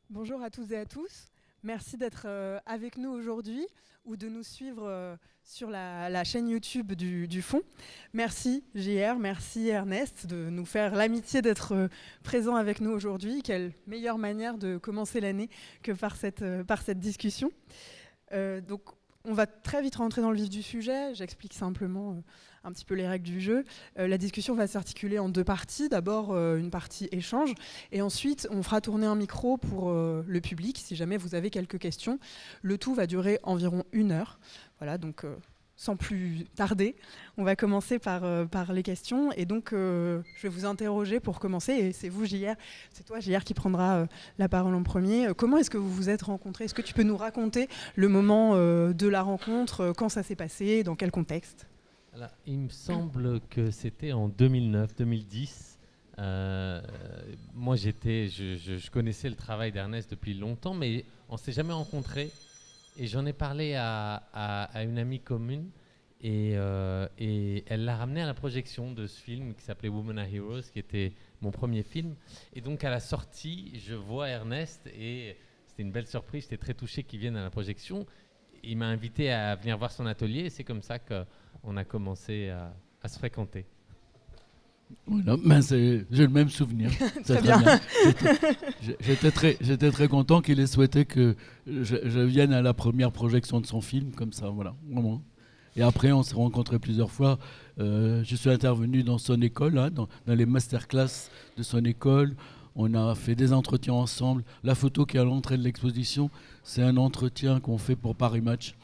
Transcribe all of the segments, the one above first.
Bonjour à tous et à tous. Merci d'être avec nous aujourd'hui ou de nous suivre sur la chaîne YouTube du Fonds. Merci JR, merci Ernest de nous faire l'amitié d'être présent avec nous aujourd'hui. Quelle meilleure manière de commencer l'année que par cette discussion. Donc, on va très vite rentrer dans le vif du sujet. J'explique simplement un petit peu les règles du jeu. La discussion va s'articuler en deux parties. D'abord, une partie échange. Et ensuite, on fera tourner un micro pour le public, si jamais vous avez quelques questions. Le tout va durer environ 1 heure. Voilà, donc sans plus tarder, on va commencer par les questions. Et donc, je vais vous interroger pour commencer. Et c'est vous, JR, c'est toi, JR, qui prendra la parole en premier. Comment est-ce que vous vous êtes rencontrés? Est-ce que tu peux nous raconter le moment de la rencontre, quand ça s'est passé, dans quel contexte? Alors, il me semble que c'était en 2009-2010. Moi, je connaissais le travail d'Ernest depuis longtemps, mais on ne s'est jamais rencontrés. Et j'en ai parlé à une amie commune. Et elle l'a ramené à la projection de ce film qui s'appelait Women Are Heroes, qui était mon premier film. Et donc, à la sortie, je vois Ernest et c'était une belle surprise. J'étais très touché qu'il vienne à la projection. Il m'a invité à venir voir son atelier et c'est comme ça qu'on a commencé à se fréquenter. Voilà, ben j'ai le même souvenir. Très bien. J'étais très content qu'il ait souhaité que je vienne à la première projection de son film, comme ça, voilà, vraiment. Et après, on s'est rencontrés plusieurs fois. Je suis intervenu dans son école, hein, dans les masterclass de son école. On a fait des entretiens ensemble. La photo qui est à l'entrée de l'exposition, c'est un entretien qu'on fait pour Paris Match.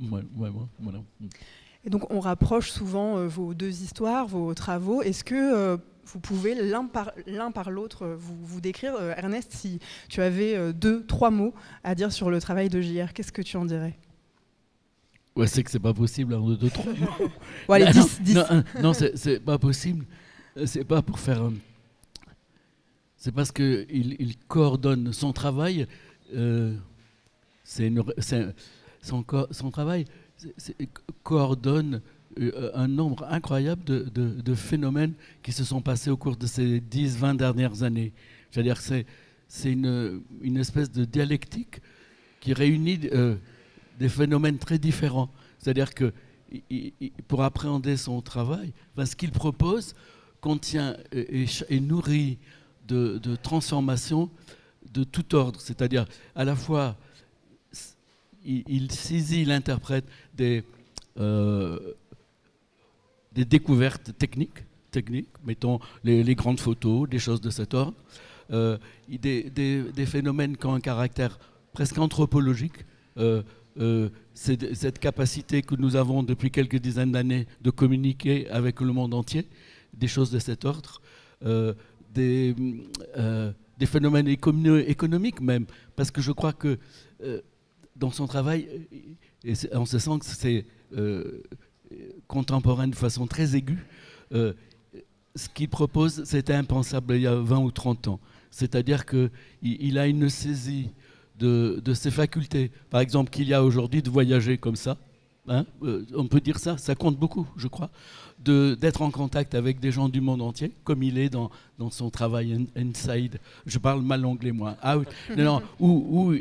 Ouais, voilà. Et donc, on rapproche souvent vos deux histoires, vos travaux. Est-ce que vous pouvez l'un par l'autre vous décrire, Ernest, si tu avais 2-3 mots à dire sur le travail de JR, qu'est-ce que tu en dirais? Ouais, c'est que c'est pas possible, hein, deux, trois. Bon, allez, 10. Non, c'est pas possible. C'est pas pour faire. C'est parce qu'il coordonne son travail. Son travail coordonne un nombre incroyable de phénomènes qui se sont passés au cours de ces 10-20 dernières années. C'est-à-dire que c'est une espèce de dialectique qui réunit des phénomènes très différents. C'est-à-dire que pour appréhender son travail, ce qu'il propose contient et nourrit de transformations de tout ordre. C'est-à-dire à la fois il saisit, il interprète des découvertes techniques, mettons les grandes photos, des choses de cet ordre, des phénomènes qui ont un caractère presque anthropologique. C'est cette capacité que nous avons depuis quelques dizaines d'années de communiquer avec le monde entier, des choses de cet ordre, des phénomènes économiques même, parce que je crois que dans son travail, et on se sent que c'est contemporain de façon très aiguë, ce qu'il propose, c'était impensable il y a 20 ou 30 ans. C'est-à-dire qu'il a une saisie de ses facultés. Par exemple, qu'il y a aujourd'hui de voyager comme ça. Hein, on peut dire ça, ça compte beaucoup, je crois, d'être en contact avec des gens du monde entier, comme il est dans son travail Inside. Je parle mal anglais, moi. Non, où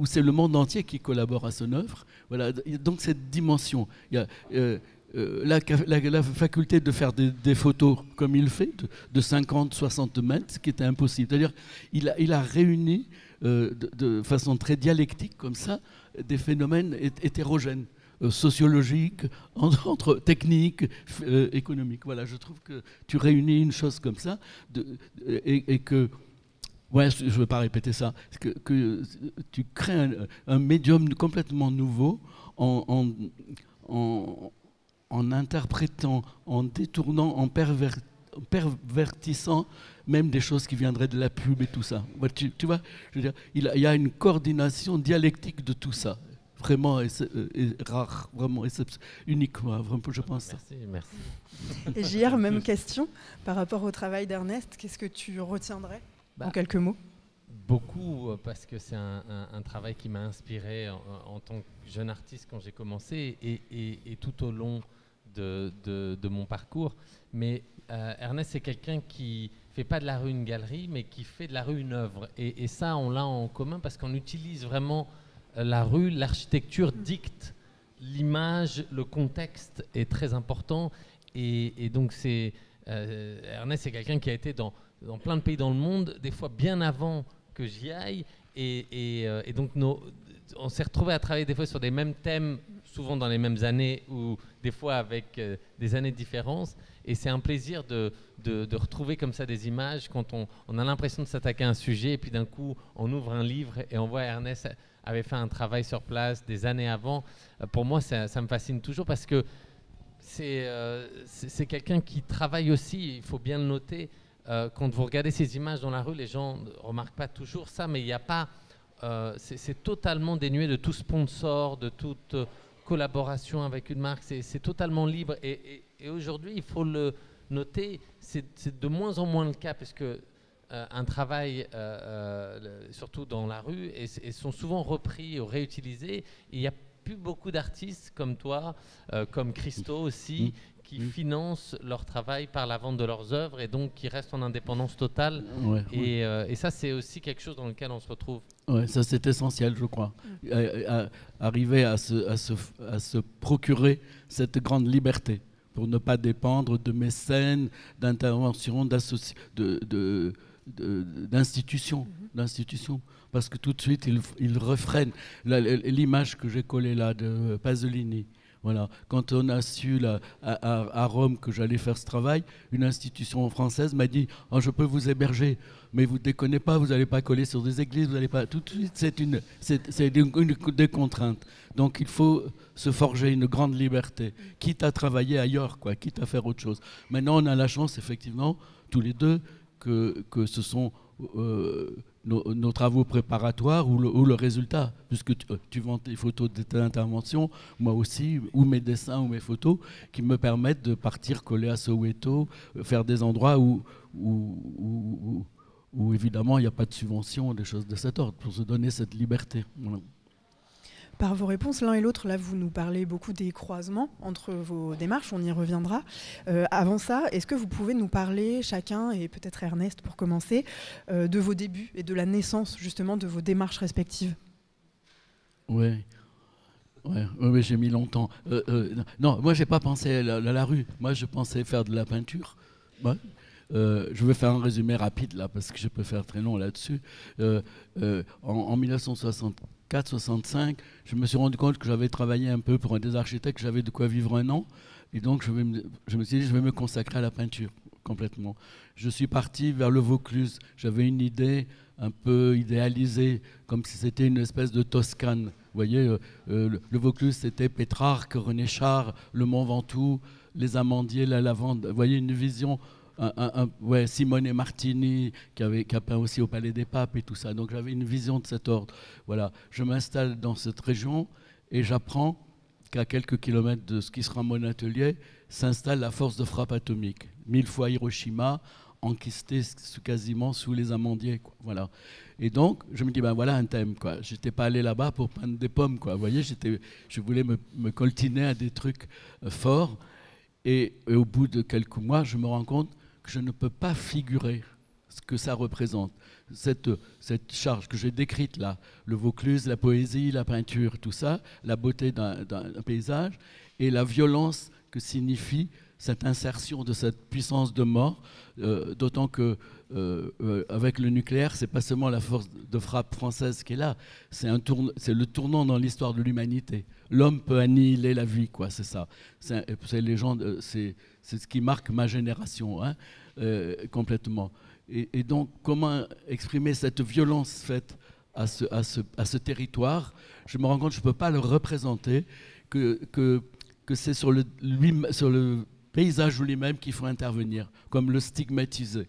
c'est le monde entier qui collabore à son œuvre. Voilà, donc cette dimension. Il y a la faculté de faire des photos comme il fait, de 50, 60 mètres, ce qui était impossible. C'est-à-dire il a réuni de façon très dialectique, comme ça, des phénomènes hétérogènes, sociologiques, entre techniques, économiques. Voilà, je trouve que tu réunis une chose comme ça et que... Ouais, je ne veux pas répéter ça. Que tu crées un médium complètement nouveau en interprétant, en détournant, en pervertissant même des choses qui viendraient de la pub et tout ça. Tu vois, je veux dire, il y a une coordination dialectique de tout ça. Vraiment rare, vraiment unique, vraiment, je pense. Merci. Et JR, même question par rapport au travail d'Ernest. Qu'est-ce que tu retiendrais en quelques mots? Beaucoup, parce que c'est un travail qui m'a inspiré en tant que jeune artiste quand j'ai commencé et tout au long de mon parcours. Mais Ernest, c'est quelqu'un qui fait pas de la rue une galerie, mais qui fait de la rue une œuvre. Et ça, on l'a en commun parce qu'on utilise vraiment la rue, l'architecture dicte l'image, le contexte est très important. Et donc, Ernest, c'est quelqu'un qui a été dans plein de pays dans le monde, des fois bien avant que j'y aille. Et donc, on s'est retrouvés à travailler des fois sur des mêmes thèmes, souvent dans les mêmes années ou des fois avec des années de différence. Et c'est un plaisir de retrouver comme ça des images quand on a l'impression de s'attaquer à un sujet et puis d'un coup, on ouvre un livre et on voit Ernest avait fait un travail sur place des années avant. Pour moi, ça me fascine toujours parce que c'est quelqu'un qui travaille aussi, il faut bien le noter. Quand vous regardez ces images dans la rue, les gens ne remarquent pas toujours ça, mais il n'y a pas... c'est totalement dénué de tout sponsor, de toute collaboration avec une marque. C'est totalement libre. Et aujourd'hui, il faut le noter, c'est de moins en moins le cas, parce que un travail, surtout dans la rue, et sont souvent repris ou réutilisés. Il n'y a plus beaucoup d'artistes comme toi, comme Christo aussi, qui financent leur travail par la vente de leurs œuvres et donc qui restent en indépendance totale. Et ça, c'est aussi quelque chose dans lequel on se retrouve. Ouais, ça c'est essentiel, je crois. Arriver à se procurer cette grande liberté pour ne pas dépendre de mécènes, d'interventions, d'institutions. Parce que tout de suite, ils refreinent. L'image que j'ai collée là de Pasolini, voilà. Quand on a su à Rome que j'allais faire ce travail, une institution française m'a dit « Oh, je peux vous héberger, mais vous ne déconnez pas, vous n'allez pas coller sur des églises, vous n'allez pas... » Tout de suite, c'est des contraintes. Donc il faut se forger une grande liberté, quitte à travailler ailleurs, quoi, quitte à faire autre chose. Maintenant, on a la chance, effectivement, tous les deux, que ce sont... nos travaux préparatoires ou le résultat, puisque tu vends tes photos de tes interventions, moi aussi, ou mes dessins ou mes photos, qui me permettent de partir coller à Soweto, faire des endroits où évidemment il n'y a pas de subvention, des choses de cet ordre, pour se donner cette liberté. Voilà. Par vos réponses, l'un et l'autre, là, vous nous parlez beaucoup des croisements entre vos démarches, on y reviendra. Avant ça, est-ce que vous pouvez nous parler, chacun, et peut-être Ernest pour commencer, de vos débuts et de la naissance, justement, de vos démarches respectives? Oui, j'ai mis longtemps. Non, moi, je n'ai pas pensé à la rue. Moi, je pensais faire de la peinture. Ouais. Je vais faire un résumé rapide, là, parce que je peux faire très long là-dessus. En 1964-65, je me suis rendu compte que j'avais travaillé un peu pour des architectes, que j'avais de quoi vivre un an. Et donc, je me suis dit, je vais me consacrer à la peinture, complètement. Je suis parti vers le Vaucluse. J'avais une idée un peu idéalisée, comme si c'était une espèce de Toscane. Vous voyez, le Vaucluse, c'était Pétrarque, René Char, le Mont Ventoux, les amandiers, la lavande. Vous voyez, une vision... Simone Martini qui a peint aussi au Palais des Papes et tout ça. Donc j'avais une vision de cet ordre. Voilà, je m'installe dans cette région et j'apprends qu'à quelques kilomètres de ce qui sera mon atelier s'installe la force de frappe atomique. 1000 fois Hiroshima, enquistée quasiment sous les amandiers, quoi. Voilà. Et donc je me dis ben voilà un thème, quoi. J'étais pas allé là-bas pour peindre des pommes, quoi. Vous voyez, je voulais me coltiner à des trucs forts. Et au bout de quelques mois, je me rends compte que je ne peux pas figurer ce que ça représente. Cette charge que j'ai décrite là, le Vaucluse, la poésie, la peinture, tout ça, la beauté d'un paysage et la violence que signifie cette insertion de cette puissance de mort, d'autant que avec le nucléaire, c'est pas seulement la force de frappe française qui est là, c'est le tournant dans l'histoire de l'humanité. L'homme peut annihiler la vie, quoi, c'est ça. C'est ce qui marque ma génération, hein, complètement. Et donc, comment exprimer cette violence faite à ce territoire? Je me rends compte que je ne peux pas le représenter, que c'est sur le paysage lui-même qu'il faut intervenir, comme le stigmatiser.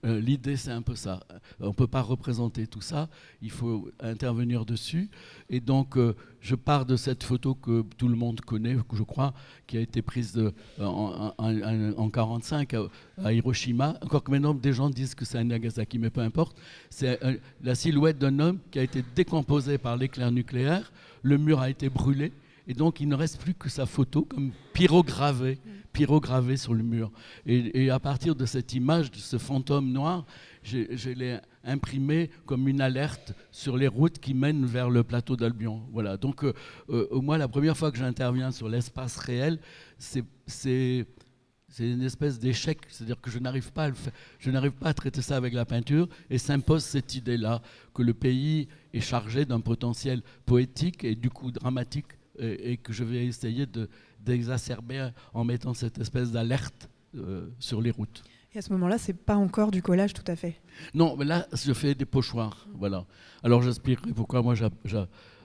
L'idée, c'est un peu ça. On ne peut pas représenter tout ça, il faut intervenir dessus. Et donc, je pars de cette photo que tout le monde connaît, je crois, qui a été prise en 1945 à Hiroshima. Encore que maintenant, des gens disent que c'est à Nagasaki, mais peu importe. C'est la silhouette d'un homme qui a été décomposé par l'éclair nucléaire. Le mur a été brûlé. Et donc, il ne reste plus que sa photo, comme pyrogravée sur le mur. Et à partir de cette image, de ce fantôme noir, je l'ai imprimé comme une alerte sur les routes qui mènent vers le plateau d'Albion. Voilà. Donc, moi, la première fois que j'interviens sur l'espace réel, c'est une espèce d'échec, c'est-à-dire que je n'arrive pas à traiter ça avec la peinture, et s'impose cette idée-là que le pays est chargé d'un potentiel poétique et du coup dramatique, et que je vais essayer d'exacerber en mettant cette espèce d'alerte sur les routes. Et à ce moment-là, c'est pas encore du collage tout à fait. Non, mais là, je fais des pochoirs, voilà. Alors j'expliquerai pourquoi moi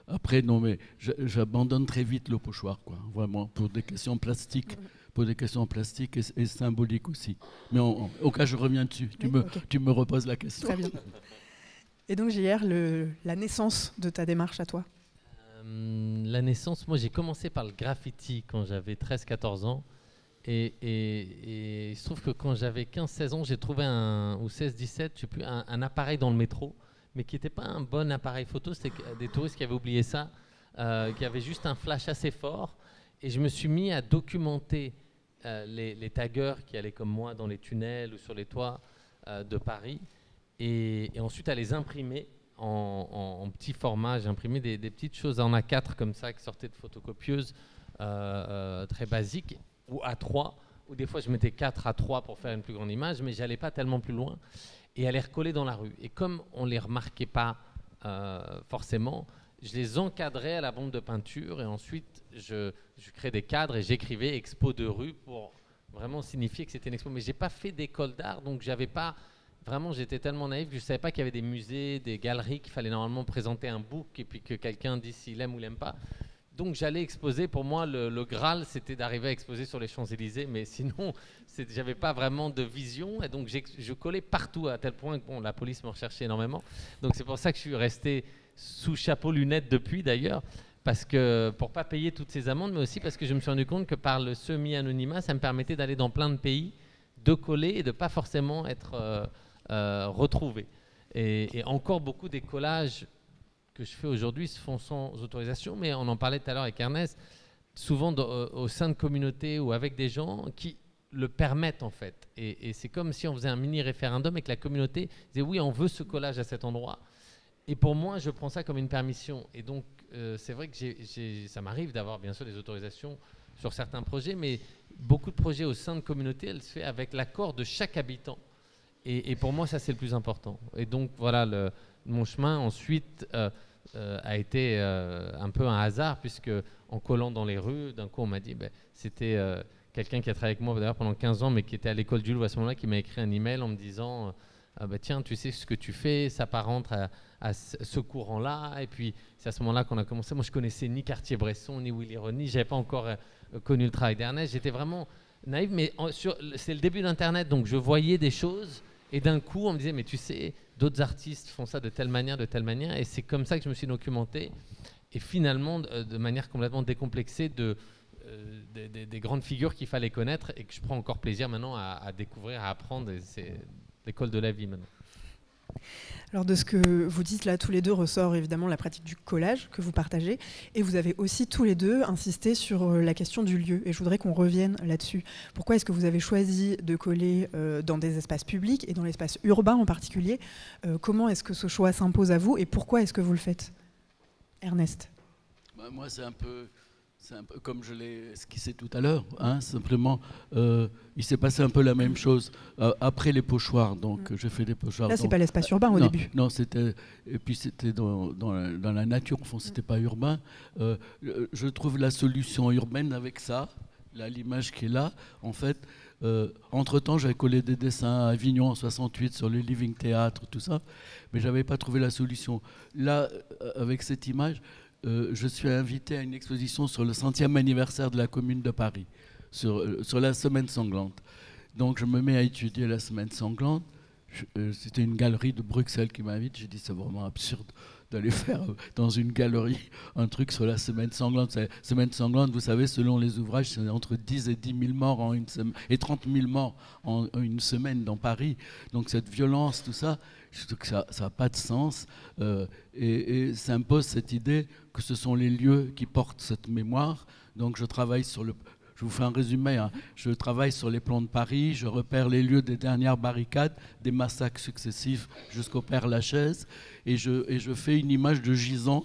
après, non, mais j'abandonne très vite le pochoir, quoi, vraiment, pour des questions plastiques. Pour des questions plastiques et symboliques aussi. Mais au cas, je reviens dessus. Tu me reposes la question. Très bien. Et donc, JR, la naissance de ta démarche à toi? La naissance, moi j'ai commencé par le graffiti quand j'avais 13-14 ans. Et il se trouve que quand j'avais 15-16 ans, j'ai trouvé ou 16-17, je sais plus, un appareil dans le métro, mais qui n'était pas un bon appareil photo. C'était des touristes qui avaient oublié ça, qui avaient juste un flash assez fort. Et je me suis mis à documenter les taggers qui allaient comme moi dans les tunnels ou sur les toits de Paris, et ensuite à les imprimer en petit format. J'ai imprimé des petites choses en A4 comme ça qui sortaient de photocopieuses très basiques, ou A3, ou des fois je mettais 4 A3 pour faire une plus grande image, mais j'allais pas tellement plus loin, et à les recoller dans la rue. Et comme on les remarquait pas forcément, je les encadrais à la bombe de peinture, et ensuite je créais des cadres et j'écrivais expo de rue pour vraiment signifier que c'était une expo. Mais j'ai pas fait d'école d'art, donc j'avais pas vraiment, j'étais tellement naïf que je savais pas qu'il y avait des musées, des galeries, qu'il fallait normalement présenter un book et puis que quelqu'un dise s'il aime ou l'aime pas. Donc j'allais exposer. Pour moi, le Graal, c'était d'arriver à exposer sur les Champs-Élysées, mais sinon, j'avais pas vraiment de vision, et donc je collais partout, à tel point que la police me recherchait énormément. Donc c'est pour ça que je suis resté sous chapeau lunettes depuis, d'ailleurs, parce que pour pas payer toutes ces amendes, mais aussi parce que je me suis rendu compte que par le semi-anonymat, ça me permettait d'aller dans plein de pays, de coller et de pas forcément être retrouvé. Et encore beaucoup des collages que je fais aujourd'hui se font sans autorisation, mais on en parlait tout à l'heure avec Ernest, souvent au sein de communautés ou avec des gens qui le permettent en fait. Et c'est comme si on faisait un mini-référendum et que la communauté disait oui, on veut ce collage à cet endroit. Et pour moi, je prends ça comme une permission. Et donc, c'est vrai que ça m'arrive d'avoir bien sûr des autorisations sur certains projets, mais beaucoup de projets au sein de communautés, elles se font avec l'accord de chaque habitant. Et pour moi, ça, c'est le plus important. Et donc, voilà, mon chemin ensuite a été un peu un hasard, puisque en collant dans les rues, d'un coup, on m'a dit, c'était quelqu'un qui a travaillé avec moi d'ailleurs pendant 15 ans, mais qui était à l'école du Louvre à ce moment-là, qui m'a écrit un email en me disant tiens, tu sais ce que tu fais, ça apparente à ce courant-là. Et puis, c'est à ce moment-là qu'on a commencé. Moi, je connaissais ni Cartier-Bresson, ni Willy Ronis. Je n'avais pas encore connu le travail d'Ernest. J'étais vraiment naïf, mais c'est le début d'Internet, donc je voyais des choses. Et d'un coup, on me disait, mais tu sais, d'autres artistes font ça de telle manière. Et c'est comme ça que je me suis documenté. Et finalement, de manière complètement décomplexée, des grandes figures qu'il fallait connaître et que je prends encore plaisir maintenant à découvrir, à apprendre. Et c'est l'école de la vie maintenant. Alors de ce que vous dites là, tous les deux ressort évidemment la pratique du collage que vous partagez, et vous avez aussi tous les deux insisté sur la question du lieu, et je voudrais qu'on revienne là-dessus. Pourquoi est-ce que vous avez choisi de coller dans des espaces publics et dans l'espace urbain en particulier? Comment est-ce que ce choix s'impose à vous, et pourquoi est-ce que vous le faites? Ernest. Moi, c'est un peu comme je l'ai esquissé tout à l'heure, hein, simplement, il s'est passé un peu la même chose après les pochoirs. Donc, j'ai fait des pochoirs. Là, c'est pas l'espace urbain au début. Non, c'était dans la nature. Au fond, c'était pas urbain. Je trouve la solution urbaine avec ça, là, l'image qui est là. En fait, entre-temps, j'avais collé des dessins à Avignon en 68 sur le Living Theatre, tout ça, mais j'avais pas trouvé la solution. Là, avec cette image, je suis invité à une exposition sur le 100e anniversaire de la Commune de Paris, sur la Semaine sanglante. Donc je me mets à étudier la Semaine sanglante, C'était une galerie de Bruxelles qui m'invite. J'ai dit c'est vraiment absurde d'aller faire dans une galerie un truc sur la semaine sanglante. Semaine sanglante, vous savez, selon les ouvrages, c'est entre 10 et 10 000 morts en une semaine, et 30 000 morts en une semaine dans Paris. Donc cette violence, tout ça, je trouve que ça n'a pas de sens. Et ça impose cette idée que ce sont les lieux qui portent cette mémoire. Donc je travaille sur le... Je vous fais un résumé. Hein. Je travaille sur les plans de Paris, je repère les lieux des dernières barricades, des massacres successifs jusqu'au Père-Lachaise, et je fais une image de gisant.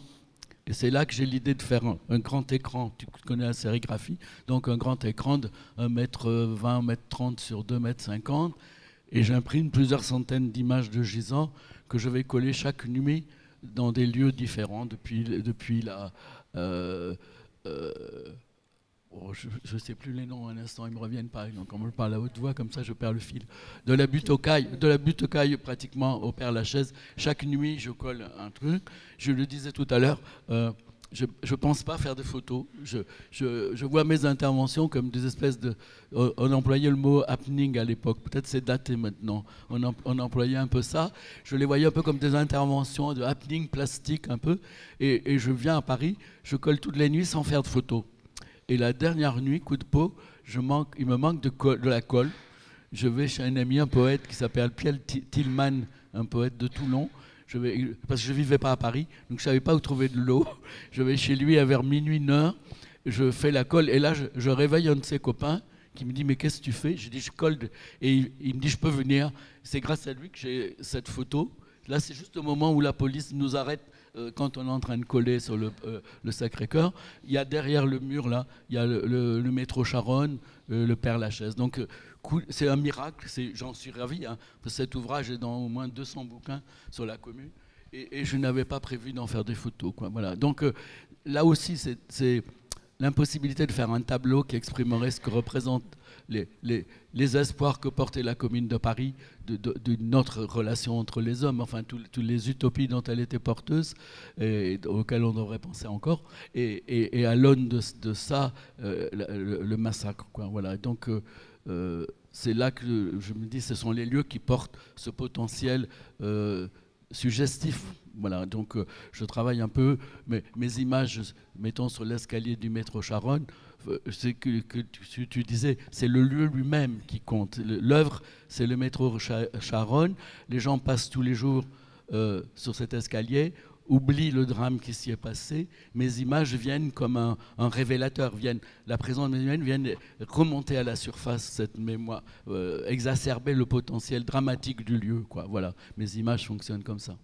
Et c'est là que j'ai l'idée de faire un grand écran. Tu connais la sérigraphie, donc un grand écran de 1,20 m, 1,30 m sur 2,50 m. Et j'imprime plusieurs centaines d'images de gisants que je vais coller chaque nuit dans des lieux différents depuis la... je ne sais plus les noms à un instant, ils ne me reviennent pas. Donc on me parle à haute voix, comme ça je perds le fil. De la butte aux cailles pratiquement au Père-Lachaise, chaque nuit je colle un truc. Je le disais tout à l'heure, je ne pense pas faire de photos. Je vois mes interventions comme des espèces de... On employait le mot happening à l'époque, peut-être c'est daté maintenant. On employait un peu ça. Je les voyais un peu comme des interventions de happening plastique un peu. Et je viens à Paris, je colle toutes les nuits sans faire de photos. Et la dernière nuit, coup de peau, il me manque de la colle. Je vais chez un ami, un poète qui s'appelle Pierre Tillman, un poète de Toulon. Parce que je ne vivais pas à Paris, donc je ne savais pas où trouver de l'eau. Je vais chez lui vers minuit, 1h, je fais la colle, et là je réveille un de ses copains qui me dit « Mais qu'est-ce que tu fais ?» Je dis « Je colle. » Et il me dit « Je peux venir ?» C'est grâce à lui que j'ai cette photo. Là, c'est juste au moment où la police nous arrête quand on est en train de coller sur le Sacré-Cœur. Il y a derrière le mur, là, il y a le métro Charonne, le Père-Lachaise. Donc, c'est un miracle, j'en suis ravi. Hein, parce que cet ouvrage est dans au moins 200 bouquins sur la commune. Et je n'avais pas prévu d'en faire des photos. Quoi, voilà. Donc, là aussi, c'est l'impossibilité de faire un tableau qui exprimerait ce que représentent les espoirs que portait la Commune de Paris d'une autre relation entre les hommes, enfin toutes les utopies dont elle était porteuse et auxquelles on devrait penser encore, et à l'aune de ça, le massacre. Quoi, voilà. Donc c'est là que je me dis, ce sont les lieux qui portent ce potentiel suggestif. Voilà, donc je travaille un peu, mes images, mettons sur l'escalier du métro Charonne, c'est que tu disais, c'est le lieu lui-même qui compte. L'œuvre, c'est le métro Charonne. Les gens passent tous les jours sur cet escalier, oublient le drame qui s'y est passé. Mes images viennent comme un révélateur. La présence de mes images viennent remonter à la surface cette mémoire, exacerber le potentiel dramatique du lieu. Quoi. Voilà, mes images fonctionnent comme ça.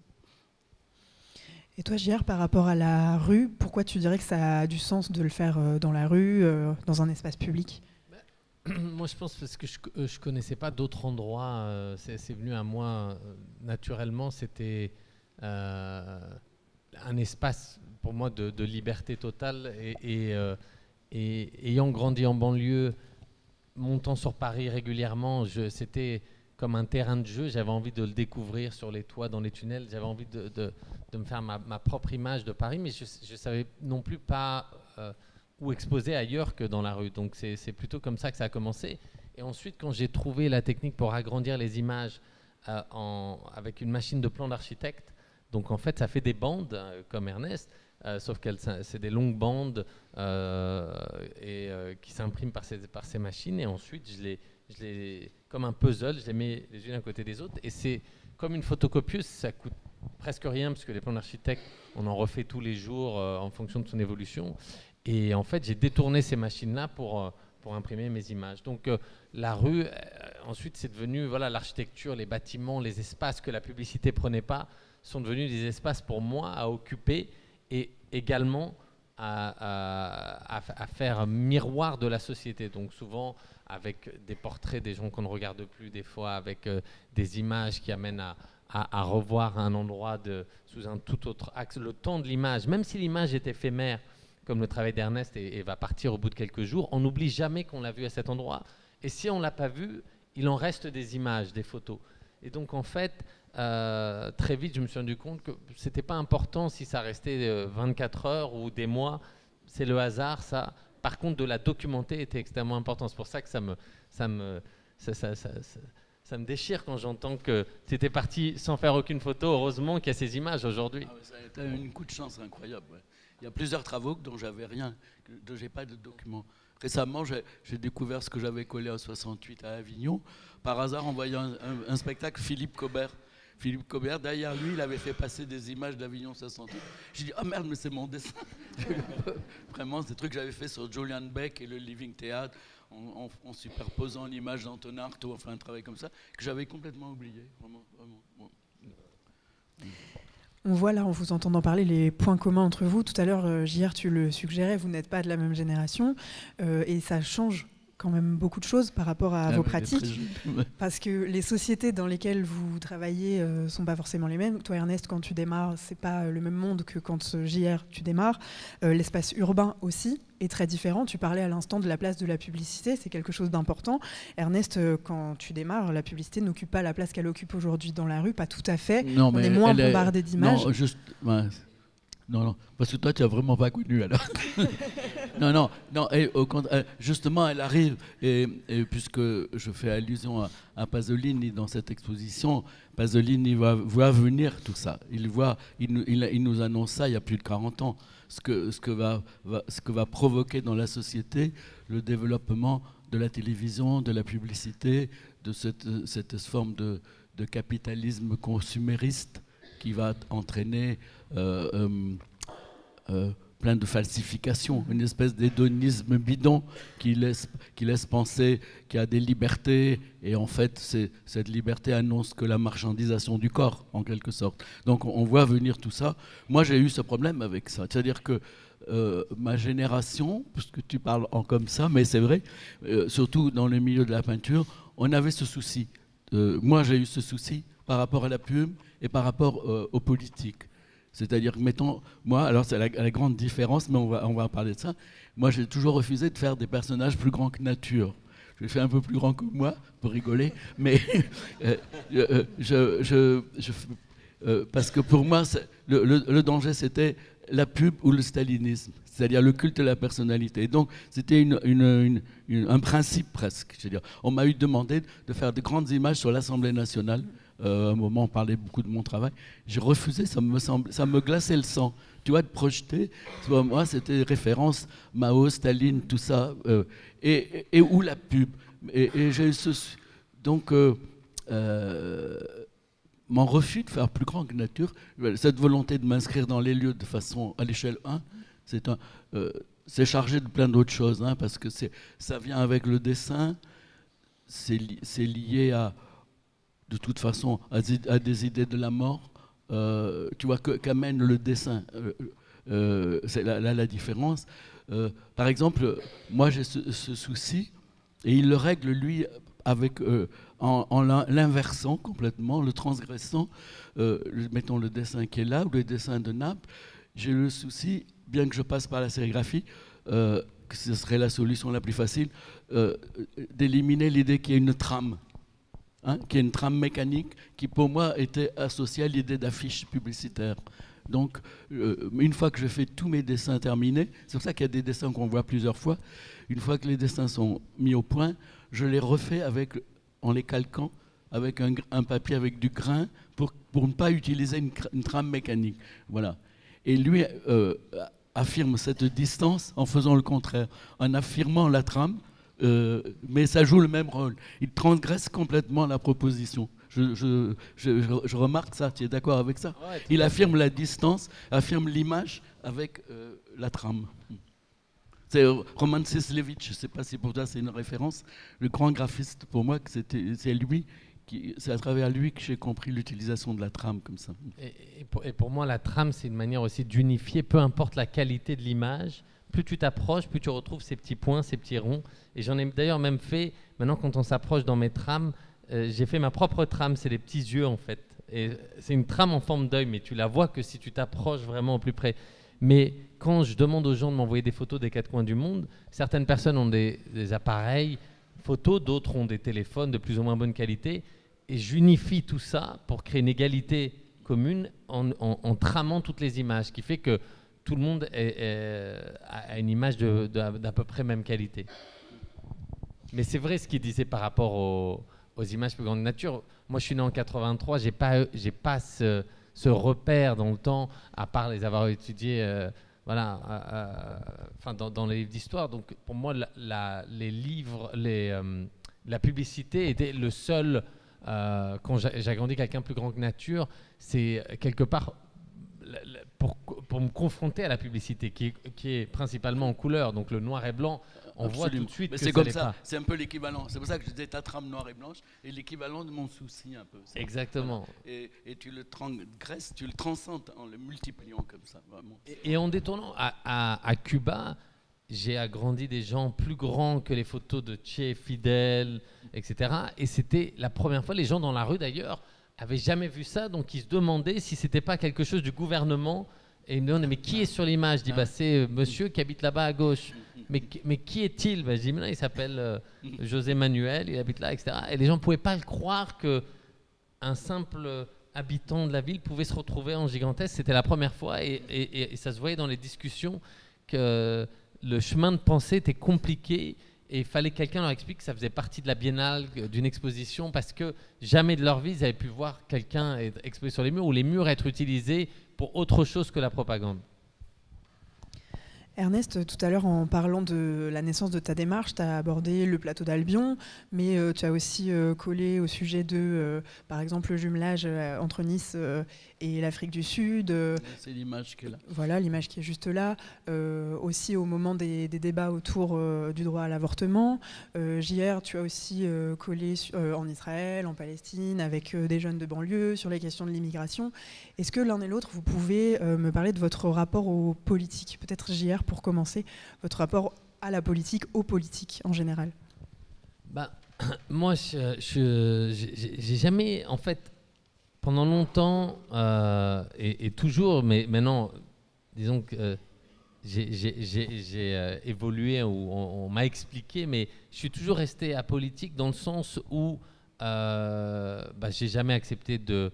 Et toi, JR, par rapport à la rue, pourquoi tu dirais que ça a du sens de le faire dans la rue, dans un espace public ? Moi, je pense parce que je ne connaissais pas d'autres endroits. C'est venu à moi naturellement. C'était un espace pour moi de liberté totale. Et ayant grandi en banlieue, montant sur Paris régulièrement, c'était comme un terrain de jeu. J'avais envie de le découvrir sur les toits, dans les tunnels. J'avais envie de me faire ma propre image de Paris, mais je ne savais non plus pas où exposer ailleurs que dans la rue. Donc c'est plutôt comme ça que ça a commencé. Et ensuite, quand j'ai trouvé la technique pour agrandir les images avec une machine de plan d'architecte, donc en fait, ça fait des bandes comme Ernest, sauf que c'est des longues bandes qui s'impriment par ces machines. Et ensuite, je les, comme un puzzle, je les mets les unes à côté des autres. Et c'est comme une photocopieuse, ça coûte presque rien, parce que les plans d'architecte, on en refait tous les jours en fonction de son évolution. Et en fait, j'ai détourné ces machines-là pour imprimer mes images. Donc la rue, ensuite, c'est devenu l'architecture, les bâtiments, les espaces que la publicité ne prenait pas, sont devenus des espaces pour moi à occuper et également à faire miroir de la société. Donc souvent avec des portraits des gens qu'on ne regarde plus, des fois avec des images qui amènent à revoir un endroit sous un tout autre axe. Le temps de l'image, même si l'image est éphémère, comme le travail d'Ernest et va partir au bout de quelques jours, on n'oublie jamais qu'on l'a vu à cet endroit. Et si on ne l'a pas vu, il en reste des images, des photos. Et donc en fait, très vite, je me suis rendu compte que ce n'était pas important si ça restait 24 heures ou des mois. C'est le hasard, ça. Par contre, de la documenter était extrêmement important. C'est pour ça que Ça me déchire quand j'entends que c'était parti sans faire aucune photo. Heureusement qu'il y a ces images aujourd'hui. Ah, ça a été un coup de chance incroyable. Ouais. Il y a plusieurs travaux dont j'avais rien, dont j'ai pas de documents. Récemment, j'ai découvert ce que j'avais collé en 68 à Avignon, par hasard en voyant un spectacle Philippe Cobert. Philippe Cobert, derrière lui, il avait fait passer des images d'Avignon 68. J'ai dit, oh merde, mais c'est mon dessin. Vraiment, c'est des trucs que j'avais fait sur Julian Beck et le Living Theatre, en superposant l'image d'Antonin Artaud, enfin un travail comme ça, que j'avais complètement oublié. Vraiment, vraiment. Bon. On voit là, en vous entendant parler, les points communs entre vous. Tout à l'heure, JR, tu le suggérais, vous n'êtes pas de la même génération, et ça change quand même beaucoup de choses par rapport à vos pratiques, parce que les sociétés dans lesquelles vous travaillez sont pas forcément les mêmes. Toi, Ernest, quand tu démarres, c'est pas le même monde que quand JR, tu démarres. L'espace urbain aussi est très différent. Tu parlais à l'instant de la place de la publicité, c'est quelque chose d'important. Ernest, quand tu démarres, la publicité n'occupe pas la place qu'elle occupe aujourd'hui dans la rue, pas tout à fait. Non, on est moins bombardé d'images. Non, juste... Ouais. Non, parce que toi, tu n'as vraiment pas connu, alors. non, et justement, elle arrive, et puisque je fais allusion à Pasolini dans cette exposition, Pasolini voit venir tout ça. Il nous annonce ça il y a plus de 40 ans, ce que va provoquer dans la société le développement de la télévision, de la publicité, de cette forme de capitalisme consumériste qui va entraîner plein de falsifications, une espèce d'hédonisme bidon qui laisse penser qu'il y a des libertés, et en fait cette liberté annonce que la marchandisation du corps, en quelque sorte. Donc on voit venir tout ça. Moi j'ai eu ce problème avec ça, c'est-à-dire que ma génération, puisque tu parles comme ça, mais c'est vrai, surtout dans le milieu de la peinture, on avait ce souci. Moi j'ai eu ce souci par rapport à la pub et par rapport aux politiques. C'est-à-dire, mettons, moi, alors c'est la grande différence, mais on va en parler de ça. Moi, j'ai toujours refusé de faire des personnages plus grands que nature. Je les fais un peu plus grands que moi, pour rigoler, mais parce que pour moi, le danger, c'était la pub ou le stalinisme, c'est-à-dire le culte de la personnalité. Et donc, c'était un principe presque. Je veux dire, on m'a eu demandé de faire de grandes images sur l'Assemblée nationale. À un moment, on parlait beaucoup de mon travail. J'ai refusé, ça me glaçait le sang. Tu vois, de projeter. Moi, c'était référence Mao, Staline, tout ça. Et où la pub. Et j'ai eu donc, mon refus de faire plus grand que nature, cette volonté de m'inscrire dans les lieux de façon à l'échelle 1, c'est chargé de plein d'autres choses, hein, parce que ça vient avec le dessin, c'est lié à, de toute façon, à des idées de la mort, tu vois, qu'amène le dessin. C'est là la différence. Par exemple, moi j'ai ce souci, et il le règle, lui, avec, en l'inversant complètement, le transgressant, mettons le dessin qui est là, ou le dessin de Naples. J'ai le souci, bien que je passe par la sérigraphie, que ce serait la solution la plus facile, d'éliminer l'idée qu'il y a une trame. Hein, qui est une trame mécanique qui, pour moi, était associée à l'idée d'affiche publicitaire. Donc, une fois que je fais tous mes dessins terminés, c'est pour ça qu'il y a des dessins qu'on voit plusieurs fois, une fois que les dessins sont mis au point, je les refais en les calquant avec un papier avec du grain pour ne pas utiliser une trame mécanique. Voilà. Et lui affirme cette distance en faisant le contraire, en affirmant la trame, mais ça joue le même rôle. Il transgresse complètement la proposition. Je remarque ça, tu es d'accord avec ça? Ouais, il affirme la distance, affirme l'image avec la trame. C'est Roman Sislevich, je ne sais pas si pour toi c'est une référence, le grand graphiste, pour moi, c'est à travers lui que j'ai compris l'utilisation de la trame comme ça. Et pour moi, la trame, c'est une manière aussi d'unifier, peu importe la qualité de l'image. Plus tu t'approches, plus tu retrouves ces petits points, ces petits ronds. Et j'en ai d'ailleurs même fait, maintenant quand on s'approche dans mes trames, j'ai fait ma propre trame, c'est les petits yeux en fait. Et c'est une trame en forme d'œil, mais tu la vois que si tu t'approches vraiment au plus près. Mais quand je demande aux gens de m'envoyer des photos des quatre coins du monde, certaines personnes ont des appareils photos, d'autres ont des téléphones de plus ou moins bonne qualité. Et j'unifie tout ça pour créer une égalité commune en tramant toutes les images, ce qui fait que tout le monde a une image d'à peu près même qualité. Mais c'est vrai ce qu'il disait par rapport aux images plus grande nature. Moi, je suis né en 83, j'ai pas ce repère dans le temps, à part les avoir étudiés dans les livres d'histoire. Donc, pour moi, les livres, la publicité était le seul. Quand j'ai agrandi quelqu'un plus grand que nature, c'est quelque part pour me confronter à la publicité qui est principalement en couleur, donc le noir et blanc. On voit tout de suite mais que c'est ça comme l'est ça, pas. c'est un peu l'équivalent. C'est pour ça que je disais ta trame noire et blanche est l'équivalent de mon souci un peu. Exactement. Voilà. Et tu le transgresses, tu le transcendes en le multipliant comme ça, vraiment. Et en détournant à Cuba, j'ai agrandi des gens plus grands que les photos de Che, Fidel, etc. Et c'était la première fois, les gens dans la rue d'ailleurs avaient jamais vu ça, donc ils se demandaient si c'était pas quelque chose du gouvernement. Et ils me demandaient, mais qui est sur l'image? Je dis, c'est monsieur qui habite là-bas à gauche. Mais qui est-il? Je dis, mais là, il s'appelle José Manuel, il habite là, etc. Et les gens ne pouvaient pas le croire qu'un simple habitant de la ville pouvait se retrouver en gigantesque. C'était la première fois et ça se voyait dans les discussions que le chemin de pensée était compliqué et il fallait que quelqu'un leur explique que ça faisait partie de la biennale, d'une exposition, parce que jamais de leur vie, ils avaient pu voir quelqu'un exposé sur les murs ou les murs être utilisés pour autre chose que la propagande. Ernest, tout à l'heure, en parlant de la naissance de ta démarche, tu as abordé le plateau d'Albion, mais tu as aussi collé au sujet de, par exemple, le jumelage entre Nice et l'Afrique du Sud. C'est l'image qui est là. Voilà, l'image qui est juste là. Aussi au moment des débats autour du droit à l'avortement. JR, tu as aussi collé en Israël, en Palestine, avec des jeunes de banlieue, sur les questions de l'immigration. Est-ce que l'un et l'autre, vous pouvez me parler de votre rapport aux politiques? Peut-être JR, pour commencer, votre rapport à la politique, aux politiques en général. Moi, j'ai jamais, en fait, pendant longtemps et toujours, mais maintenant, disons que j'ai évolué, ou on m'a expliqué, mais je suis toujours resté apolitique dans le sens où j'ai jamais accepté de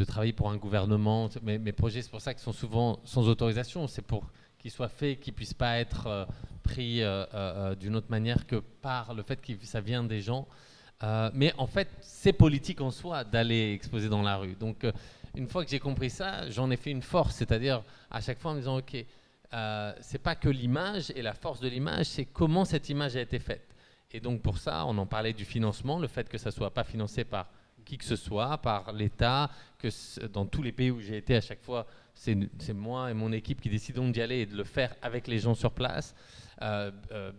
travailler pour un gouvernement. Mes projets, c'est pour ça qu'ils sont souvent sans autorisation. C'est pour qu'ils soient faits, qu'ils ne puissent pas être pris d'une autre manière que par le fait que ça vient des gens. Mais en fait, c'est politique en soi d'aller exposer dans la rue. Donc, une fois que j'ai compris ça, j'en ai fait une force. C'est-à-dire, à chaque fois en me disant, OK, c'est pas que l'image et la force de l'image, c'est comment cette image a été faite. Et donc, pour ça, on en parlait du financement, le fait que ça ne soit pas financé par qui que ce soit, par l'État, que dans tous les pays où j'ai été, à chaque fois, c'est moi et mon équipe qui décidons d'y aller et de le faire avec les gens sur place.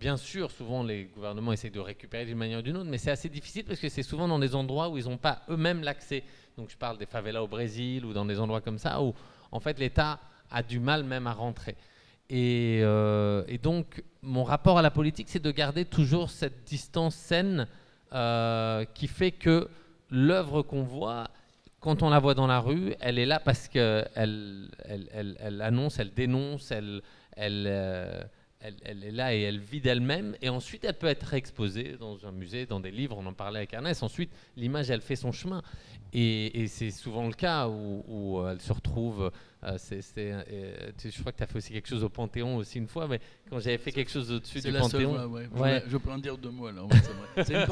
Bien sûr, souvent, les gouvernements essayent de récupérer d'une manière ou d'une autre, mais c'est assez difficile parce que c'est souvent dans des endroits où ils n'ont pas eux-mêmes l'accès. Donc, je parle des favelas au Brésil ou dans des endroits comme ça où, en fait, l'État a du mal même à rentrer. Et donc, mon rapport à la politique, c'est de garder toujours cette distance saine qui fait que l'œuvre qu'on voit, quand on la voit dans la rue, elle est là parce qu'elle annonce, elle dénonce, elle est là et elle vit d'elle-même. Et ensuite, elle peut être exposée dans un musée, dans des livres. On en parlait avec Ernest. Ensuite, l'image, elle fait son chemin. Et c'est souvent le cas où elle se retrouve. Je crois que tu as fait aussi quelque chose au Panthéon aussi une fois, mais quand j'avais fait quelque chose au-dessus du Panthéon. Ouais. Je peux en dire 2 mots là. Ouais, c'est vrai.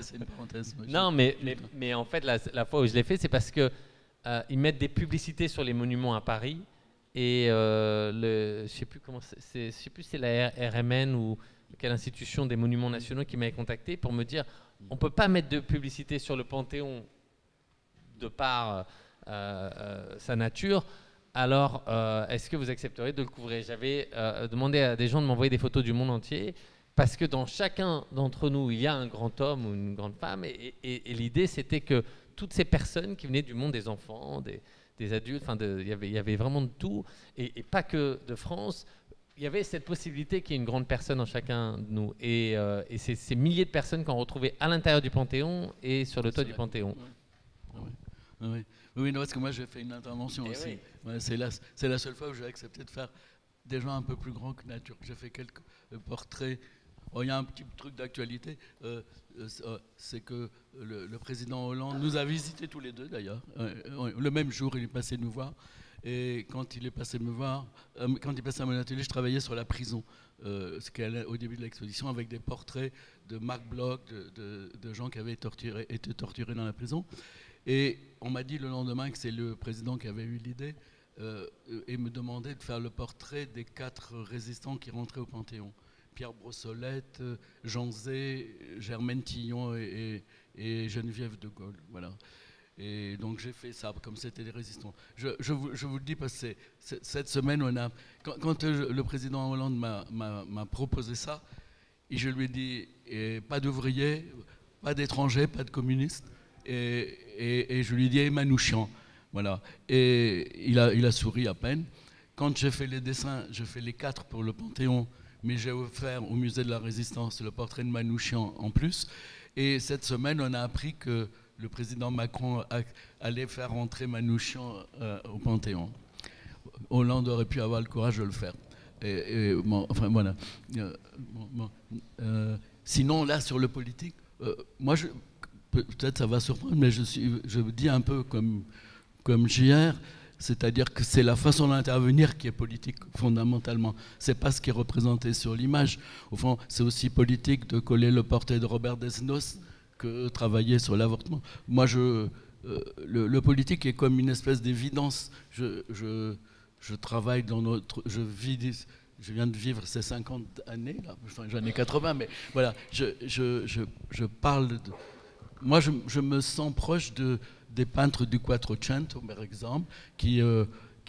C'est une parenthèse. Non, mais en fait, la fois où je l'ai fait, c'est parce que ils mettent des publicités sur les monuments à Paris. Et je sais plus je sais plus si c'est la RMN ou quelle institution des monuments nationaux qui m'avait contacté pour me dire on peut pas mettre de publicité sur le Panthéon de par sa nature. Alors, est-ce que vous accepteriez de le couvrir? J'avais demandé à des gens de m'envoyer des photos du monde entier parce que dans chacun d'entre nous, il y a un grand homme ou une grande femme. Et l'idée, c'était que toutes ces personnes qui venaient du monde des enfants, des adultes, il y avait vraiment de tout, et pas que de France. Il y avait cette possibilité qu'il y ait une grande personne en chacun de nous. Et c'est ces milliers de personnes qu'on retrouvait à l'intérieur du Panthéon et sur le toit du Panthéon. Oui, non, parce que moi j'ai fait une intervention aussi. Oui. Ouais, c'est la seule fois où j'ai accepté de faire des gens un peu plus grands que nature. J'ai fait quelques portraits. Il y a un petit truc d'actualité, c'est que le président Hollande nous a visités tous les deux d'ailleurs. Le même jour, il est passé nous voir. Et quand il est passé me voir, quand il est passé à mon atelier, je travaillais sur la prison, ce qu'elle est au début de l'exposition, avec des portraits de Marc Bloch, de gens qui avaient été torturés dans la prison. Et on m'a dit le lendemain que c'est le président qui avait eu l'idée et me demandait de faire le portrait des 4 résistants qui rentraient au Panthéon. Pierre Brossolette, Jean Zay, Germaine Tillon et Geneviève de Gaulle. Voilà. Et donc j'ai fait ça, comme c'était des résistants. Je vous le dis parce que cette semaine, quand le président Hollande m'a proposé ça, et je lui ai dit, pas d'ouvriers, pas d'étrangers, pas de communistes, et je lui ai dit, et Manouchian. Voilà. Et il a souri à peine. Quand j'ai fait les dessins, j'ai fait les 4 pour le Panthéon, mais j'ai offert au Musée de la Résistance le portrait de Manouchian en plus. Et cette semaine, on a appris que le président Macron allait faire rentrer Manouchian au Panthéon. Hollande aurait pu avoir le courage de le faire. Enfin, voilà. Sinon, là, sur le politique, moi, peut-être ça va surprendre, mais je dis un peu comme JR, c'est-à-dire que c'est la façon d'intervenir qui est politique, fondamentalement. C'est pas ce qui est représenté sur l'image. Au fond, c'est aussi politique de coller le portrait de Robert Desnos que travailler sur l'avortement. Moi, le politique est comme une espèce d'évidence. Je travaille dans notre... Je viens de vivre ces 50 années, là. Enfin, j'en ai 80, mais voilà, je parle de... Moi, je me sens proche des peintres du Quattrocento, par exemple, qui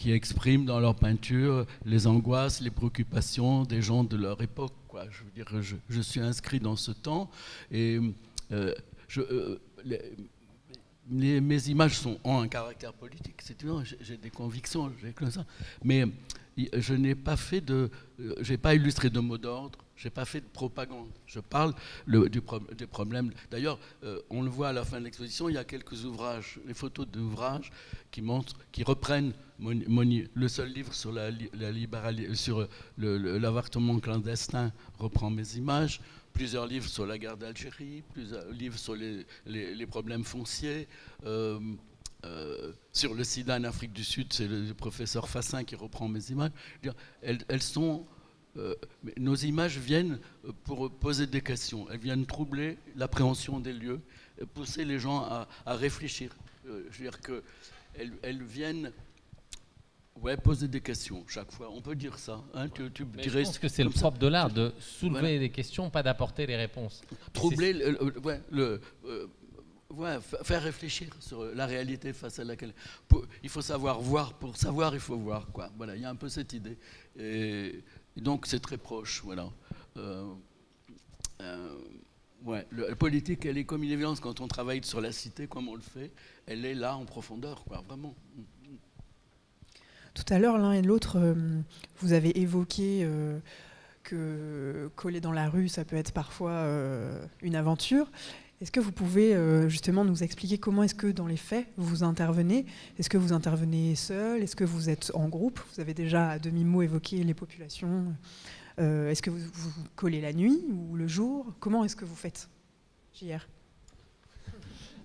expriment dans leur peinture les angoisses, les préoccupations des gens de leur époque, quoi. Je veux dire, je suis inscrit dans ce temps et mes images ont un caractère politique. J'ai des convictions, j'ai que ça. Mais je n'ai pas j'ai pas illustré de mots d'ordre. J'ai pas fait de propagande. Je parle des problèmes. D'ailleurs, on le voit à la fin de l'exposition, il y a quelques ouvrages, les photos d'ouvrages qui reprennent le seul livre sur sur l'avortement clandestin reprend mes images. Plusieurs livres sur la guerre d'Algérie, plusieurs livres sur les problèmes fonciers. Sur le sida en Afrique du Sud, c'est le professeur Fassin qui reprend mes images. Elles sont... nos images viennent pour poser des questions. Elles viennent troubler l'appréhension des lieux, pousser les gens à réfléchir. Je veux dire qu'elles viennent poser des questions chaque fois. On peut dire ça. Hein, je pense que c'est le propre de l'art, de soulever des questions, pas d'apporter les réponses. Troubler, faire réfléchir sur la réalité face à laquelle... il faut savoir voir. Pour savoir, il faut voir. Quoi. Voilà, il y a un peu cette idée. Et donc, c'est très proche. Voilà. La politique, elle est comme une évidence. Quand on travaille sur la cité, comme on le fait, elle est là en profondeur, quoi, vraiment. Tout à l'heure, l'un et l'autre, vous avez évoqué que coller dans la rue, ça peut être parfois une aventure. Est-ce que vous pouvez justement nous expliquer comment est-ce que dans les faits vous intervenez? Est-ce que vous intervenez seul? Est-ce que vous êtes en groupe? Vous avez déjà à demi-mot évoqué les populations. Est-ce que vous collez la nuit ou le jour? Comment est-ce que vous faites, JR?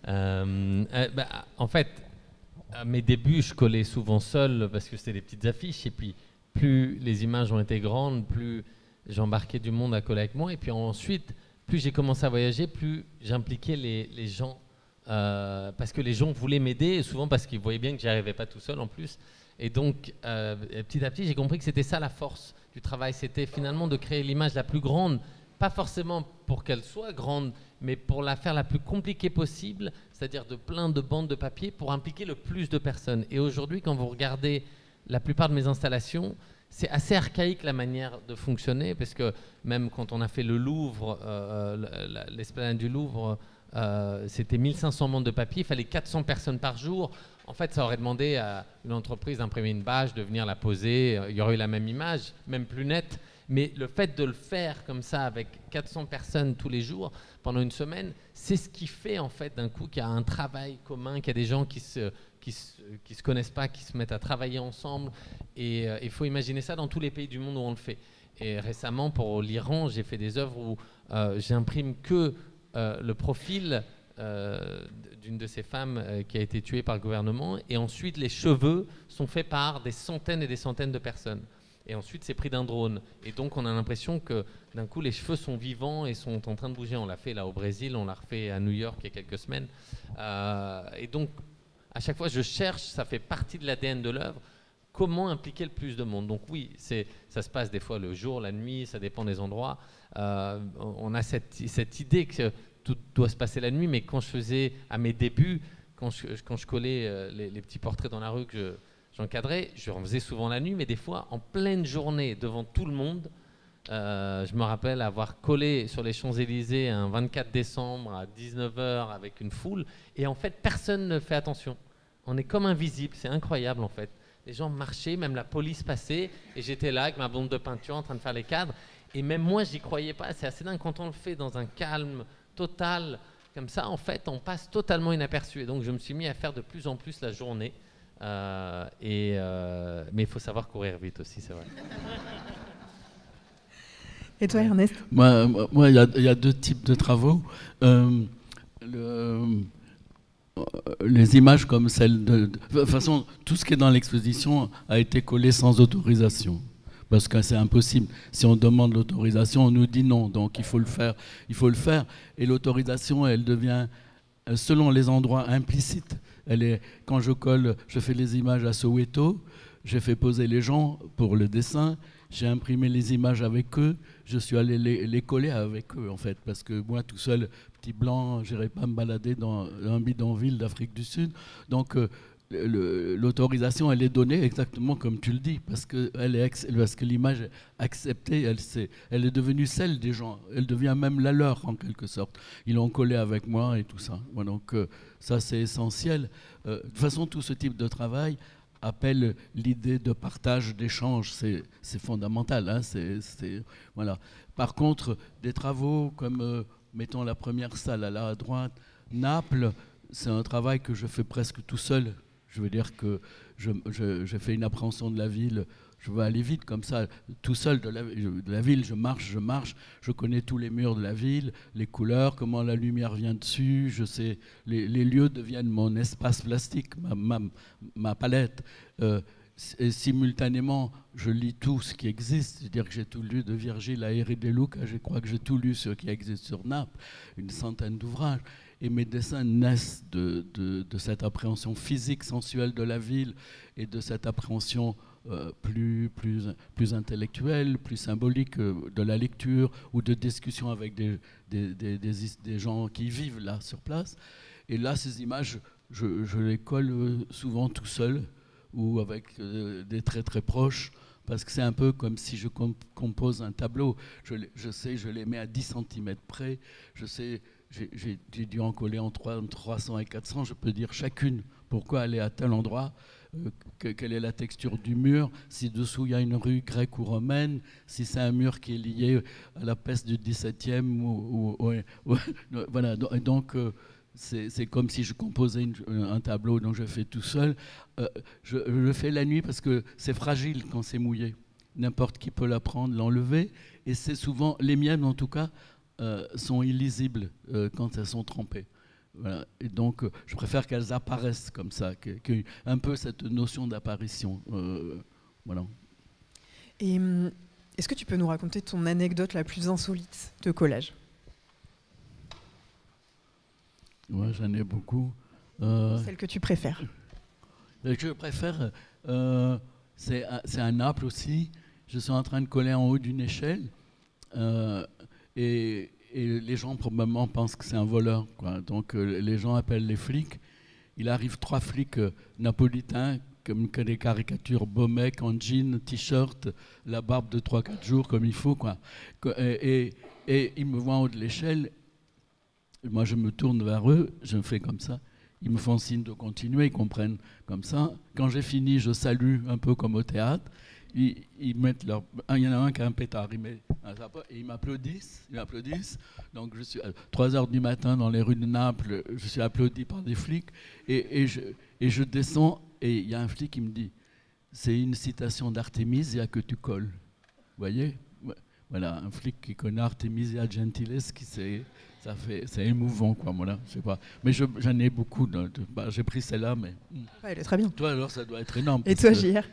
En fait, à mes débuts, je collais souvent seul parce que c'était des petites affiches. Et puis, plus les images ont été grandes, plus j'embarquais du monde à coller avec moi. Et puis ensuite, plus j'ai commencé à voyager, plus j'impliquais les gens. Parce que les gens voulaient m'aider, souvent parce qu'ils voyaient bien que j'y arrivais pas tout seul en plus. Et donc, petit à petit, j'ai compris que c'était ça la force du travail. C'était finalement de créer l'image la plus grande, pas forcément pour qu'elle soit grande, mais pour la faire la plus compliquée possible, c'est-à-dire de plein de bandes de papier pour impliquer le plus de personnes. Et aujourd'hui, quand vous regardez la plupart de mes installations, c'est assez archaïque la manière de fonctionner, parce que même quand on a fait le Louvre, l'esplanade du Louvre, c'était 1500 bandes de papier, il fallait 400 personnes par jour. En fait, ça aurait demandé à une entreprise d'imprimer une bâche, de venir la poser, il y aurait eu la même image, même plus nette. Mais le fait de le faire comme ça, avec 400 personnes tous les jours, pendant une semaine, c'est ce qui fait en fait d'un coup qu'il y a un travail commun, qu'il y a des gens qui se connaissent pas, qui se mettent à travailler ensemble. Et il faut imaginer ça dans tous les pays du monde où on le fait. Et récemment, pour l'Iran, j'ai fait des œuvres où j'imprime que le profil d'une de ces femmes qui a été tuée par le gouvernement. Et ensuite, les cheveux sont faits par des centaines et des centaines de personnes. Et ensuite, c'est pris d'un drone. Et donc, on a l'impression que d'un coup, les cheveux sont vivants et sont en train de bouger. On l'a fait là au Brésil, on l'a refait à New York il y a quelques semaines. Et donc, à chaque fois, je cherche, ça fait partie de l'ADN de l'œuvre, comment impliquer le plus de monde. Donc oui, ça se passe des fois le jour, la nuit, ça dépend des endroits. On a cette idée que tout doit se passer la nuit, mais quand je faisais à mes débuts, quand je collais les petits portraits dans la rue que j'encadrais, je en faisais souvent la nuit, mais des fois en pleine journée, devant tout le monde. Je me rappelle avoir collé sur les Champs-Élysées un 24 décembre à 19h avec une foule, et en fait personne ne fait attention. On est comme invisible, c'est incroyable en fait. Les gens marchaient, même la police passait, et j'étais là avec ma bombe de peinture en train de faire les cadres, et même moi j'y croyais pas. C'est assez dingue quand on le fait dans un calme total comme ça, en fait on passe totalement inaperçu. Et donc je me suis mis à faire de plus en plus la journée, mais il faut savoir courir vite aussi, c'est vrai. Et toi, Ernest? Moi, il y a deux types de travaux. Les images comme celle de toute façon, tout ce qui est dans l'exposition a été collé sans autorisation. Parce que c'est impossible. Si on demande l'autorisation, on nous dit non. Donc il faut le faire. Il faut le faire. Et l'autorisation, elle devient, selon les endroits, implicite. Quand je colle, je fais les images à Soweto, j'ai fait poser les gens pour le dessin, j'ai imprimé les images avec eux, je suis allé les coller avec eux en fait, parce que moi tout seul, petit blanc, je n'irais pas me balader dans un bidonville d'Afrique du Sud. Donc l'autorisation, elle est donnée exactement comme tu le dis, parce que l'image est acceptée, elle est devenue celle des gens, elle devient même la leur en quelque sorte. Ils l'ont collée avec moi et tout ça. Bon, donc ça c'est essentiel. De toute façon, tout ce type de travail appelle l'idée de partage, d'échange, c'est fondamental. Hein, voilà. Par contre, des travaux comme, mettons la première salle là à droite, Naples, c'est un travail que je fais presque tout seul. Je veux dire que je fais une appréhension de la ville, je veux aller vite comme ça, tout seul de la ville, je marche, je connais tous les murs de la ville, les couleurs, comment la lumière vient dessus, je sais, les lieux deviennent mon espace plastique, ma palette. Et simultanément, je lis tout ce qui existe, c'est-à-dire que j'ai tout lu de Virgile à Eri De Luca, je crois que j'ai tout lu ce qui existe sur Naples, une centaine d'ouvrages. Et mes dessins naissent de cette appréhension physique, sensuelle de la ville et de cette appréhension plus intellectuelle, plus symbolique de la lecture ou de discussion avec des gens qui vivent là sur place. Et là, ces images, je les colle souvent tout seul ou avec des traits très proches, parce que c'est un peu comme si je compose un tableau. Je sais, je les mets à 10 cm près, je sais. J'ai dû en coller entre 300 et 400, je peux dire chacune pourquoi elle est à tel endroit, quelle est la texture du mur, si dessous il y a une rue grecque ou romaine, si c'est un mur qui est lié à la peste du XVIIe. Voilà, donc c'est comme si je composais un tableau, donc je fais tout seul. Je le fais la nuit parce que c'est fragile quand c'est mouillé. N'importe qui peut la prendre, l'enlever, et c'est souvent, les miennes en tout cas, sont illisibles quand elles sont trempées. Voilà. Et donc, je préfère qu'elles apparaissent comme ça, qu'il y ait un peu cette notion d'apparition. Voilà. Et est-ce que tu peux nous raconter ton anecdote la plus insolite de collage? Ouais, j'en ai beaucoup. Celle que tu préfères. Celle que je préfère, c'est à Naples aussi. Je suis en train de coller en haut d'une échelle. Et les gens probablement pensent que c'est un voleur, quoi. Donc les gens appellent les flics. Il arrive 3 flics napolitains, comme des caricatures, beaux mecs en jean, t-shirt, la barbe de 3-4 jours comme il faut, quoi. Et ils me voient en haut de l'échelle. Moi je me tourne vers eux, je me fais comme ça. Ils me font signe de continuer, ils comprennent comme ça. Quand j'ai fini, je salue un peu comme au théâtre. Ils mettent il y en a un qui a un pétard, et ils m'applaudissent. Donc je suis à 3h du matin dans les rues de Naples, je suis applaudi par des flics, et je descends, et il y a un flic qui me dit, c'est une citation d'Artémisia que tu colles. Vous voyez? voilà, un flic qui connaît Artemisia Gentiles, c'est émouvant, quoi, voilà, je sais pas. Mais j'en ai beaucoup, j'ai pris celle-là, mais... Ouais, elle est très bien. Toi, alors, ça doit être énorme. Et toi, JR?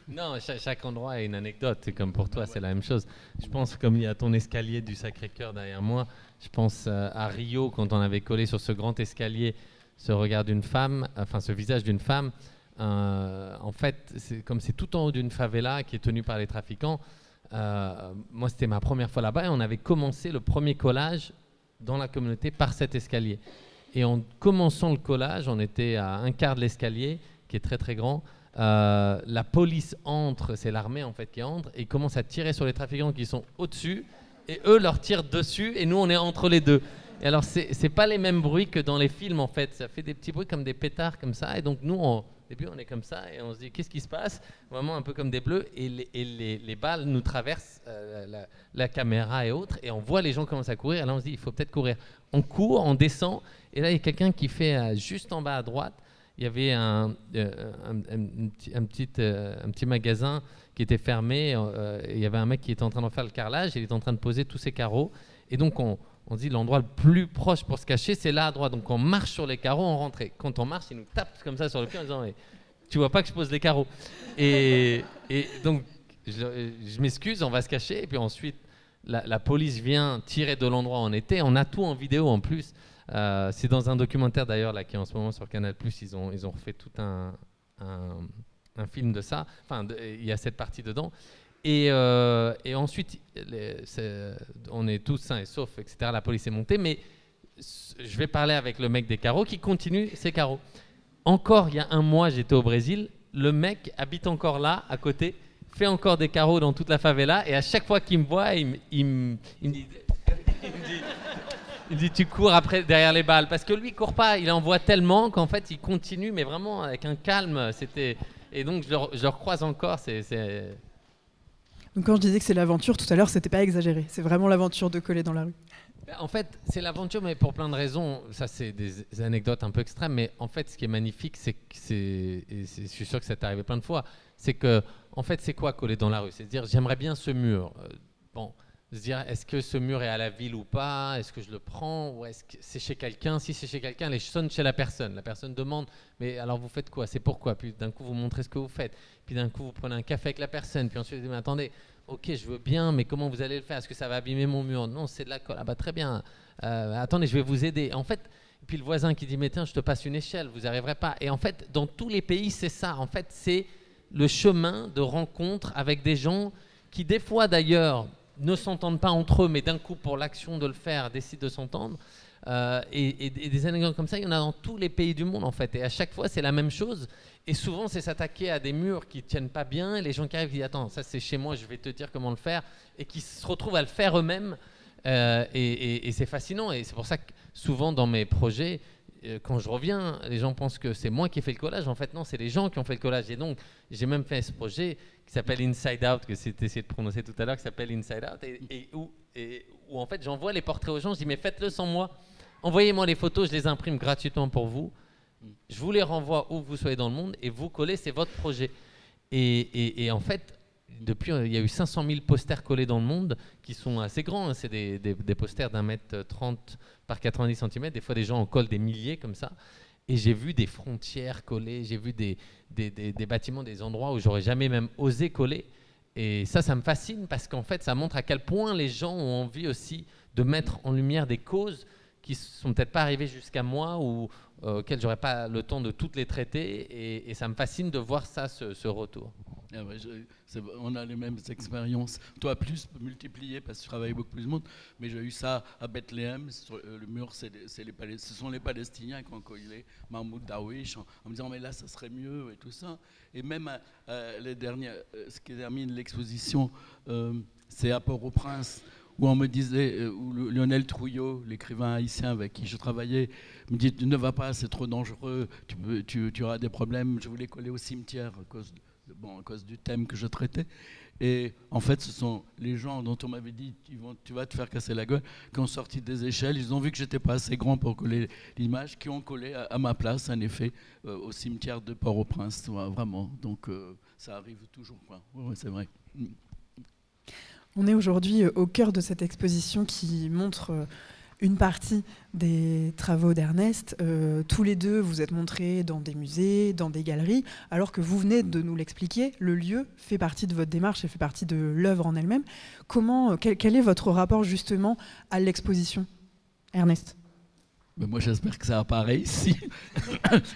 Non, chaque endroit a une anecdote. C'est comme pour toi, c'est la même chose. Je pense, comme il y a ton escalier du Sacré-Cœur derrière moi, je pense à Rio, quand on avait collé sur ce grand escalier ce regard d'une femme, enfin ce visage d'une femme. En fait, c'est tout en haut d'une favela qui est tenue par les trafiquants. Moi, c'était ma première fois là-bas et on avait commencé le premier collage dans la communauté par cet escalier. Et en commençant le collage, on était à un quart de l'escalier, qui est très très grand. La police entre, c'est l'armée en fait qui entre, et commence à tirer sur les trafiquants qui sont au-dessus, et eux leur tirent dessus, et nous on est entre les deux. Et alors c'est pas les mêmes bruits que dans les films en fait, ça fait des petits bruits comme des pétards comme ça, et donc nous au début on est comme ça, et on se dit qu'est-ce qui se passe, vraiment un peu comme des bleus, et les balles nous traversent la caméra et autres, et on voit les gens commencer à courir, et là on se dit il faut peut-être courir. On court, on descend, et là il y a quelqu'un qui fait juste en bas à droite, il y avait un petit magasin qui était fermé. Il y avait un mec qui était en train d'en faire le carrelage. Il était en train de poser tous ses carreaux. Et donc, on dit l'endroit le plus proche pour se cacher, c'est là à droite. Donc, on marche sur les carreaux, on rentre. Et quand on marche, il nous tape comme ça sur le pied en disant « Tu vois pas que je pose les carreaux ?» Et donc, je m'excuse, on va se cacher. Et puis ensuite, la police vient tirer de l'endroit où on était. On a tout en vidéo en plus. C'est dans un documentaire d'ailleurs là qui est en ce moment sur Canal+, ils ont refait tout un film de ça, enfin il y a cette partie dedans, et ensuite on est tous sains et saufs, etc. La police est montée, mais je vais parler avec le mec des carreaux qui continue ses carreaux. Encore il y a un mois j'étais au Brésil, le mec habite encore là à côté, fait encore des carreaux dans toute la favela, et à chaque fois qu'il me voit il me dit il dit tu cours après derrière les balles, parce que lui il court pas, il en voit tellement qu'en fait il continue, mais vraiment avec un calme. Et donc je le recroise encore. Donc quand je disais que c'est l'aventure tout à l'heure, c'était pas exagéré, c'est vraiment l'aventure de coller dans la rue. En fait c'est l'aventure, mais pour plein de raisons. Ça c'est des anecdotes un peu extrêmes, mais en fait ce qui est magnifique, c'est que je suis sûr que ça t'est arrivé plein de fois, c'est que en fait c'est quoi coller dans la rue, c'est se dire j'aimerais bien ce mur, se dire est-ce que ce mur est à la ville ou pas, est-ce que je le prends, ou est-ce que c'est chez quelqu'un. Si c'est chez quelqu'un, les sonne chez la personne demande mais alors vous faites quoi, c'est pourquoi, puis d'un coup vous montrez ce que vous faites, puis d'un coup vous prenez un café avec la personne, puis ensuite vous dites mais attendez, ok je veux bien, mais comment vous allez le faire, est-ce que ça va abîmer mon mur, non c'est de la colle, ah bah très bien, attendez je vais vous aider, en fait. Puis le voisin qui dit mais tiens je te passe une échelle, vous n'y arriverez pas. Et en fait dans tous les pays c'est ça, en fait c'est le chemin de rencontre avec des gens qui des fois d'ailleurs ne s'entendent pas entre eux, mais d'un coup, pour l'action de le faire, décident de s'entendre. Et des anecdotes comme ça, il y en a dans tous les pays du monde, en fait. Et à chaque fois, c'est la même chose. Et souvent, c'est s'attaquer à des murs qui ne tiennent pas bien. Et les gens qui arrivent disent « Attends, ça c'est chez moi, je vais te dire comment le faire. » Et qui se retrouvent à le faire eux-mêmes. Et c'est fascinant. Et c'est pour ça que souvent, dans mes projets, quand je reviens, les gens pensent que c'est moi qui ai fait le collage. En fait, non, c'est les gens qui ont fait le collage. Et donc, j'ai même fait ce projet qui s'appelle Inside Out, que c'était essayé de prononcer tout à l'heure, qui s'appelle Inside Out, et où en fait j'envoie les portraits aux gens, je dis mais faites-le sans moi, envoyez-moi les photos, je les imprime gratuitement pour vous, je vous les renvoie où que vous soyez dans le monde, et vous collez, c'est votre projet. Et en fait, depuis, il y a eu 500 000 posters collés dans le monde, qui sont assez grands, hein. C'est des posters d'1,30 m par 90 cm, des fois des gens en collent des milliers comme ça. Et j'ai vu des frontières collées, j'ai vu des bâtiments, des endroits où j'aurais jamais même osé coller. Et ça me fascine parce qu'en fait, ça montre à quel point les gens ont envie aussi de mettre en lumière des causes qui sont peut-être pas arrivées jusqu'à moi ou auxquelles j'aurais pas le temps de toutes les traiter. Et ça me fascine de voir ça, ce retour. Ah ouais, on a les mêmes expériences. Toi, plus multiplié parce que je travaille beaucoup plus de monde. Mais j'ai eu ça à Bethléem. Sur le mur, ce sont les Palestiniens qui ont collé Mahmoud Darwish en me disant mais là, ça serait mieux et tout ça. Et même les derniers, ce qui termine l'exposition, c'est à Port-au-Prince, où on me disait, où Lionel Trouillot, l'écrivain haïtien avec qui je travaillais, me dit ne va pas, c'est trop dangereux, tu auras des problèmes. Je voulais coller au cimetière à cause du thème que je traitais. Et en fait, ce sont les gens dont on m'avait dit tu vas te faire casser la gueule, qui ont sorti des échelles. Ils ont vu que j'étais pas assez grand pour coller l'image, qui ont collé à ma place, en effet, au cimetière de Port-au-Prince. Ouais, vraiment. Donc, ça arrive toujours. Ouais, c'est vrai. On est aujourd'hui au cœur de cette exposition qui montre une partie des travaux d'Ernest. Tous les deux, vous êtes montrés dans des musées, dans des galeries, alors que vous venez de nous l'expliquer, le lieu fait partie de votre démarche et fait partie de l'œuvre en elle-même. Quel est votre rapport justement à l'exposition, Ernest ? Ben moi, j'espère que ça apparaît ici,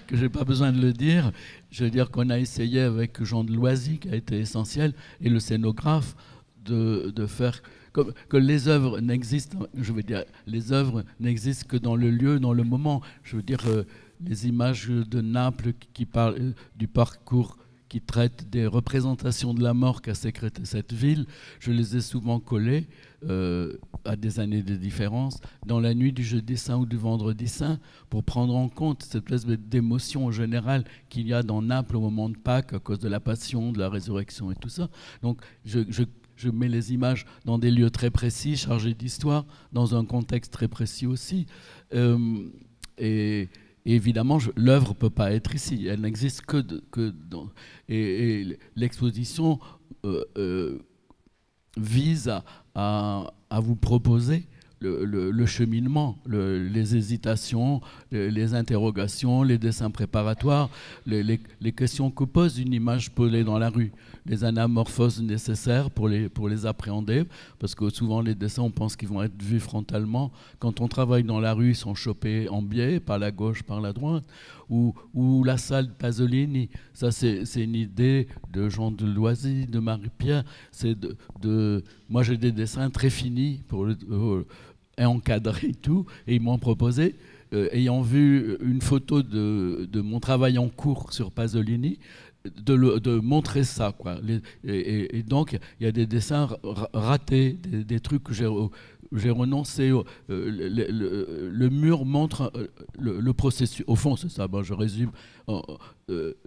que je n'ai pas besoin de le dire. Je veux dire qu'on a essayé avec Jean de Loisy, qui a été essentiel, et le scénographe, de faire que les œuvres n'existent, je veux dire, les œuvres n'existent que dans le lieu, dans le moment. Je veux dire, les images de Naples qui parlent du parcours, qui traitent des représentations de la mort qu'a sécrété cette ville, je les ai souvent collées à des années de différence, dans la nuit du jeudi saint ou du vendredi saint, pour prendre en compte cette espèce d'émotion en général qu'il y a dans Naples au moment de Pâques, à cause de la passion, de la résurrection et tout ça. Donc je mets les images dans des lieux très précis, chargés d'histoire, dans un contexte très précis aussi. Et évidemment, l'œuvre ne peut pas être ici. Elle n'existe que dans... Et l'exposition vise à vous proposer le cheminement, les hésitations, les interrogations, les dessins préparatoires, les questions que pose une image posée dans la rue, les anamorphoses nécessaires pour les appréhender, parce que souvent les dessins, on pense qu'ils vont être vus frontalement. Quand on travaille dans la rue, ils sont chopés en biais, par la gauche, par la droite, ou la salle de Pasolini. Ça, c'est une idée de Jean de Loisy, de Marie-Pierre. Moi, j'ai des dessins très finis et encadrés et tout, et ils m'ont proposé, ayant vu une photo de mon travail en cours sur Pasolini, de montrer ça, quoi. Et donc, il y a des dessins ratés, des trucs que j'ai renoncé. Le mur montre le processus. Au fond, c'est ça. Bon, je résume.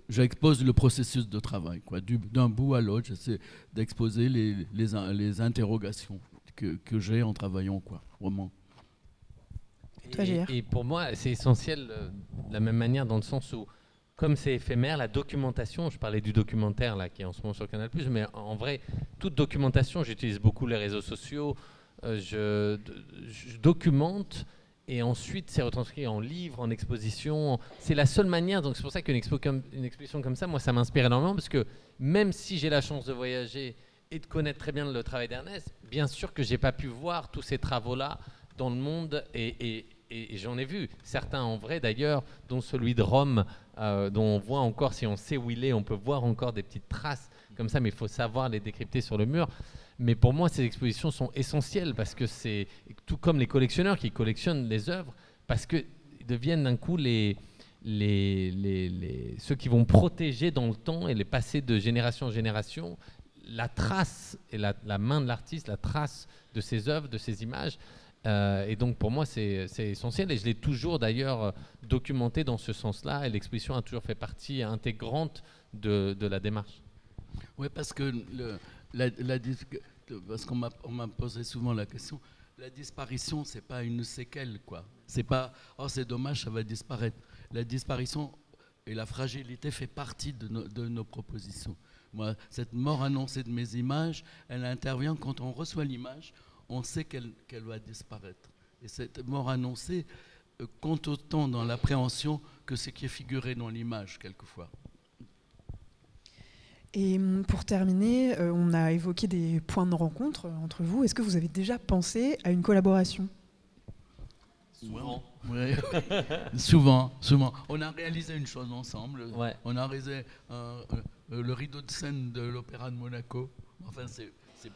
J'expose le processus de travail, quoi. D'un bout à l'autre, j'essaie d'exposer les interrogations que j'ai en travaillant, quoi, vraiment. Et pour moi, c'est essentiel de la même manière, dans le sens où, comme c'est éphémère, la documentation, je parlais du documentaire là, qui est en ce moment sur Canal+, mais en vrai, toute documentation, j'utilise beaucoup les réseaux sociaux, je documente, et ensuite c'est retranscrit en livre, en exposition. C'est la seule manière, donc c'est pour ça qu'une exposition comme ça, moi ça m'inspire énormément, parce que même si j'ai la chance de voyager et de connaître très bien le travail d'Ernest, bien sûr que j'ai pas pu voir tous ces travaux-là dans le monde, et j'en ai vu certains en vrai d'ailleurs, dont celui de Rome, dont on voit encore, si on sait où il est, on peut voir encore des petites traces comme ça, mais il faut savoir les décrypter sur le mur. Mais pour moi, ces expositions sont essentielles, parce que c'est tout comme les collectionneurs qui collectionnent les œuvres, parce qu'ils deviennent d'un coup ceux qui vont protéger dans le temps et les passer de génération en génération la trace et la main de l'artiste, la trace de ses œuvres, de ses images. Et donc pour moi c'est essentiel, et je l'ai toujours d'ailleurs documenté dans ce sens-là, et l'exposition a toujours fait partie intégrante de la démarche. Oui, parce que parce qu'on m'a posé souvent la question, la disparition, c'est pas une séquelle, quoi. C'est pas oh c'est dommage, ça va disparaître. La disparition et la fragilité fait partie de nos propositions. Moi, cette mort annoncée de mes images, elle intervient quand on reçoit l'image. On sait qu'elle va disparaître. Et cette mort annoncée compte autant dans l'appréhension que ce qui est figuré dans l'image, quelquefois. Et pour terminer, on a évoqué des points de rencontre entre vous. Est-ce que vous avez déjà pensé à une collaboration ? Souvent. Ouais. Souvent. On a réalisé une chose ensemble. Ouais. On a réalisé le rideau de scène de l'Opéra de Monaco. Enfin, c'est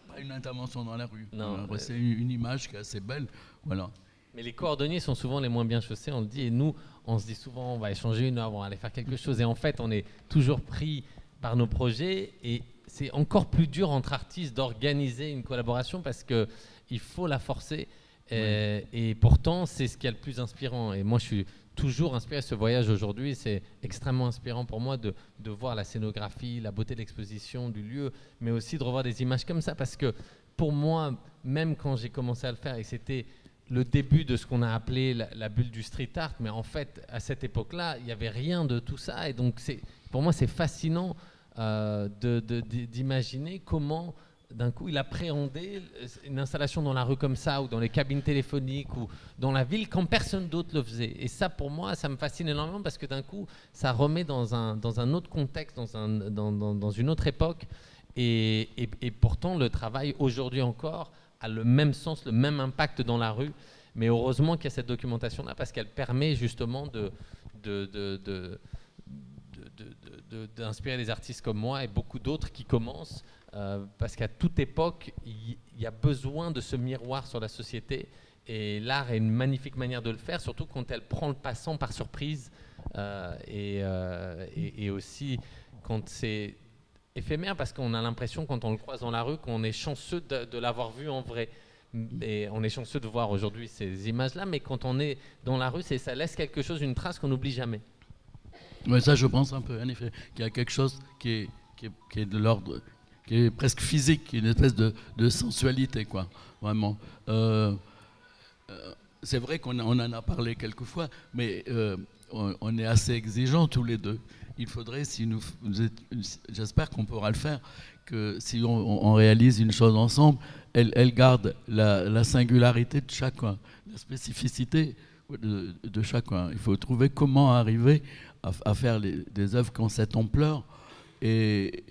pas une intervention dans la rue. Non, c'est une image qui est assez belle. Voilà. Mais les cordonniers sont souvent les moins bien chaussés, on le dit. Et nous, on se dit souvent, on va échanger une heure, on va aller faire quelque chose. Et en fait, on est toujours pris par nos projets. Et c'est encore plus dur entre artistes d'organiser une collaboration, parce qu'il faut la forcer. Et pourtant, c'est ce qui est le plus inspirant. Et moi, je suis toujours inspiré. Ce voyage aujourd'hui, c'est extrêmement inspirant pour moi de voir la scénographie, la beauté de l'exposition, du lieu, mais aussi de revoir des images comme ça, parce que pour moi, même quand j'ai commencé à le faire, et c'était le début de ce qu'on a appelé la bulle du street art, mais en fait, à cette époque-là, il n'y avait rien de tout ça. Et donc, pour moi, c'est fascinant d'imaginer comment d'un coup, il appréhendait une installation dans la rue comme ça, ou dans les cabines téléphoniques, ou dans la ville, quand personne d'autre le faisait. Et ça, pour moi, ça me fascine énormément, parce que d'un coup, ça remet dans un autre contexte, dans une autre époque. Et pourtant, le travail, aujourd'hui encore, a le même sens, le même impact dans la rue. Mais heureusement qu'il y a cette documentation-là, parce qu'elle permet justement d'inspirer des artistes comme moi et beaucoup d'autres qui commencent, parce qu'à toute époque, il y a besoin de ce miroir sur la société, et l'art est une magnifique manière de le faire, surtout quand elle prend le passant par surprise, et aussi quand c'est éphémère, parce qu'on a l'impression, quand on le croise dans la rue, qu'on est chanceux de l'avoir vu en vrai. Et on est chanceux de voir aujourd'hui ces images-là, mais quand on est dans la rue, ça laisse quelque chose, une trace qu'on n'oublie jamais. Oui, ça je pense un peu, en effet, qu'il y a quelque chose qui est de l'ordre, qui est presque physique, une espèce de sensualité, quoi, vraiment. C'est vrai qu'on en a parlé quelques fois, mais on est assez exigeants tous les deux. Il faudrait, j'espère qu'on pourra le faire, que si on réalise une chose ensemble, elle garde la singularité de chacun, la spécificité de chacun. Il faut trouver comment arriver à faire des œuvres qui ont cette ampleur et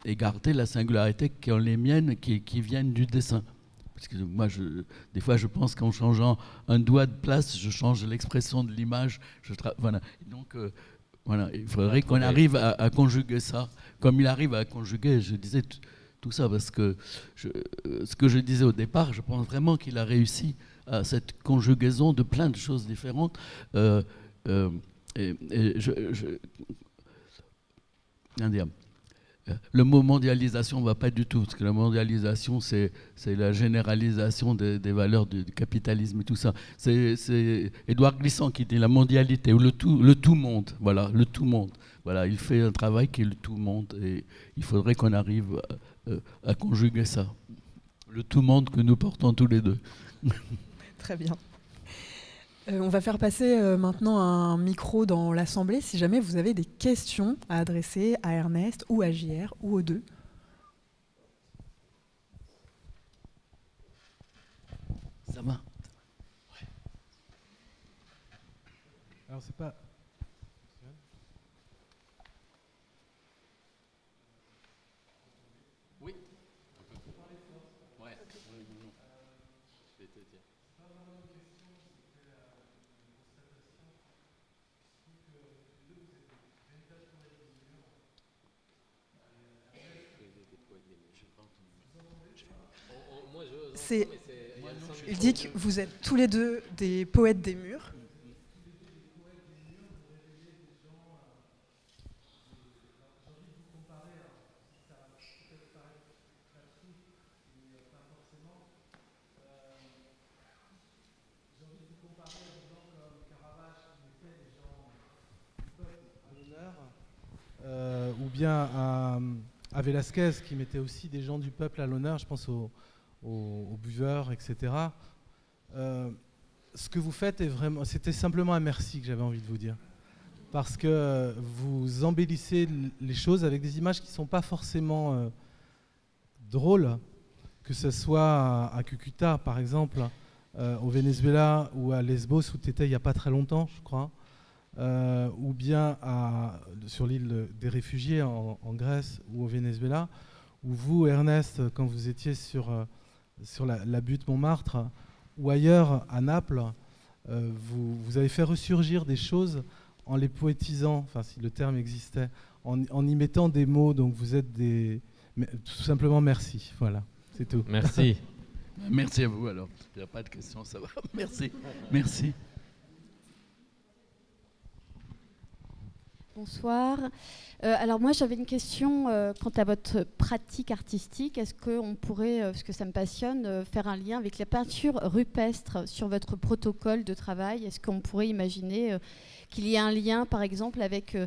garder la singularité qui ont les miennes, qui viennent du dessin. Parce que moi, des fois, je pense qu'en changeant un doigt de place, je change l'expression de l'image. Voilà. Donc, voilà, il faudrait qu'on arrive à conjuguer ça, comme il arrive à conjuguer, je disais tout ça, parce que ce que je disais au départ, je pense vraiment qu'il a réussi à cette conjugaison de plein de choses différentes. Le mot mondialisation ne va pas du tout, parce que la mondialisation, c'est la généralisation des valeurs du capitalisme et tout ça. C'est Édouard Glissant qui dit la mondialité, ou le tout monde. Voilà, le tout monde. Voilà, il fait un travail qui est le tout monde, et il faudrait qu'on arrive à conjuguer ça. Le tout monde que nous portons tous les deux. Très bien. On va faire passer maintenant un micro dans l'Assemblée si jamais vous avez des questions à adresser à Ernest ou à JR ou aux deux. Ça va. Alors c'est pas... Oui. Ouais. Je vais te dire. Il dit que vous êtes tous les deux des poètes des murs. Ou bien à Velázquez qui mettait aussi des gens du peuple à l'honneur, je pense aux buveurs, etc. Ce que vous faites est vraiment, c'était simplement un merci que j'avais envie de vous dire, parce que vous embellissez les choses avec des images qui ne sont pas forcément drôles, que ce soit à Cucuta par exemple, au Venezuela, ou à Lesbos où tu étais il n'y a pas très longtemps je crois, ou bien sur l'île des réfugiés en Grèce ou au Venezuela, où vous, Ernest, quand vous étiez sur la butte Montmartre, ou ailleurs à Naples, vous avez fait ressurgir des choses en les poétisant, enfin si le terme existait, en y mettant des mots. Donc vous êtes tout simplement merci. Voilà, c'est tout. Merci. Merci à vous alors. Il n'y a pas de questions, ça va. Merci. Merci. Bonsoir. Alors moi j'avais une question quant à votre pratique artistique. Est-ce qu'on pourrait, parce que ça me passionne, faire un lien avec la peinture rupestre sur votre protocole de travail? Est-ce qu'on pourrait imaginer qu'il y ait un lien par exemple avec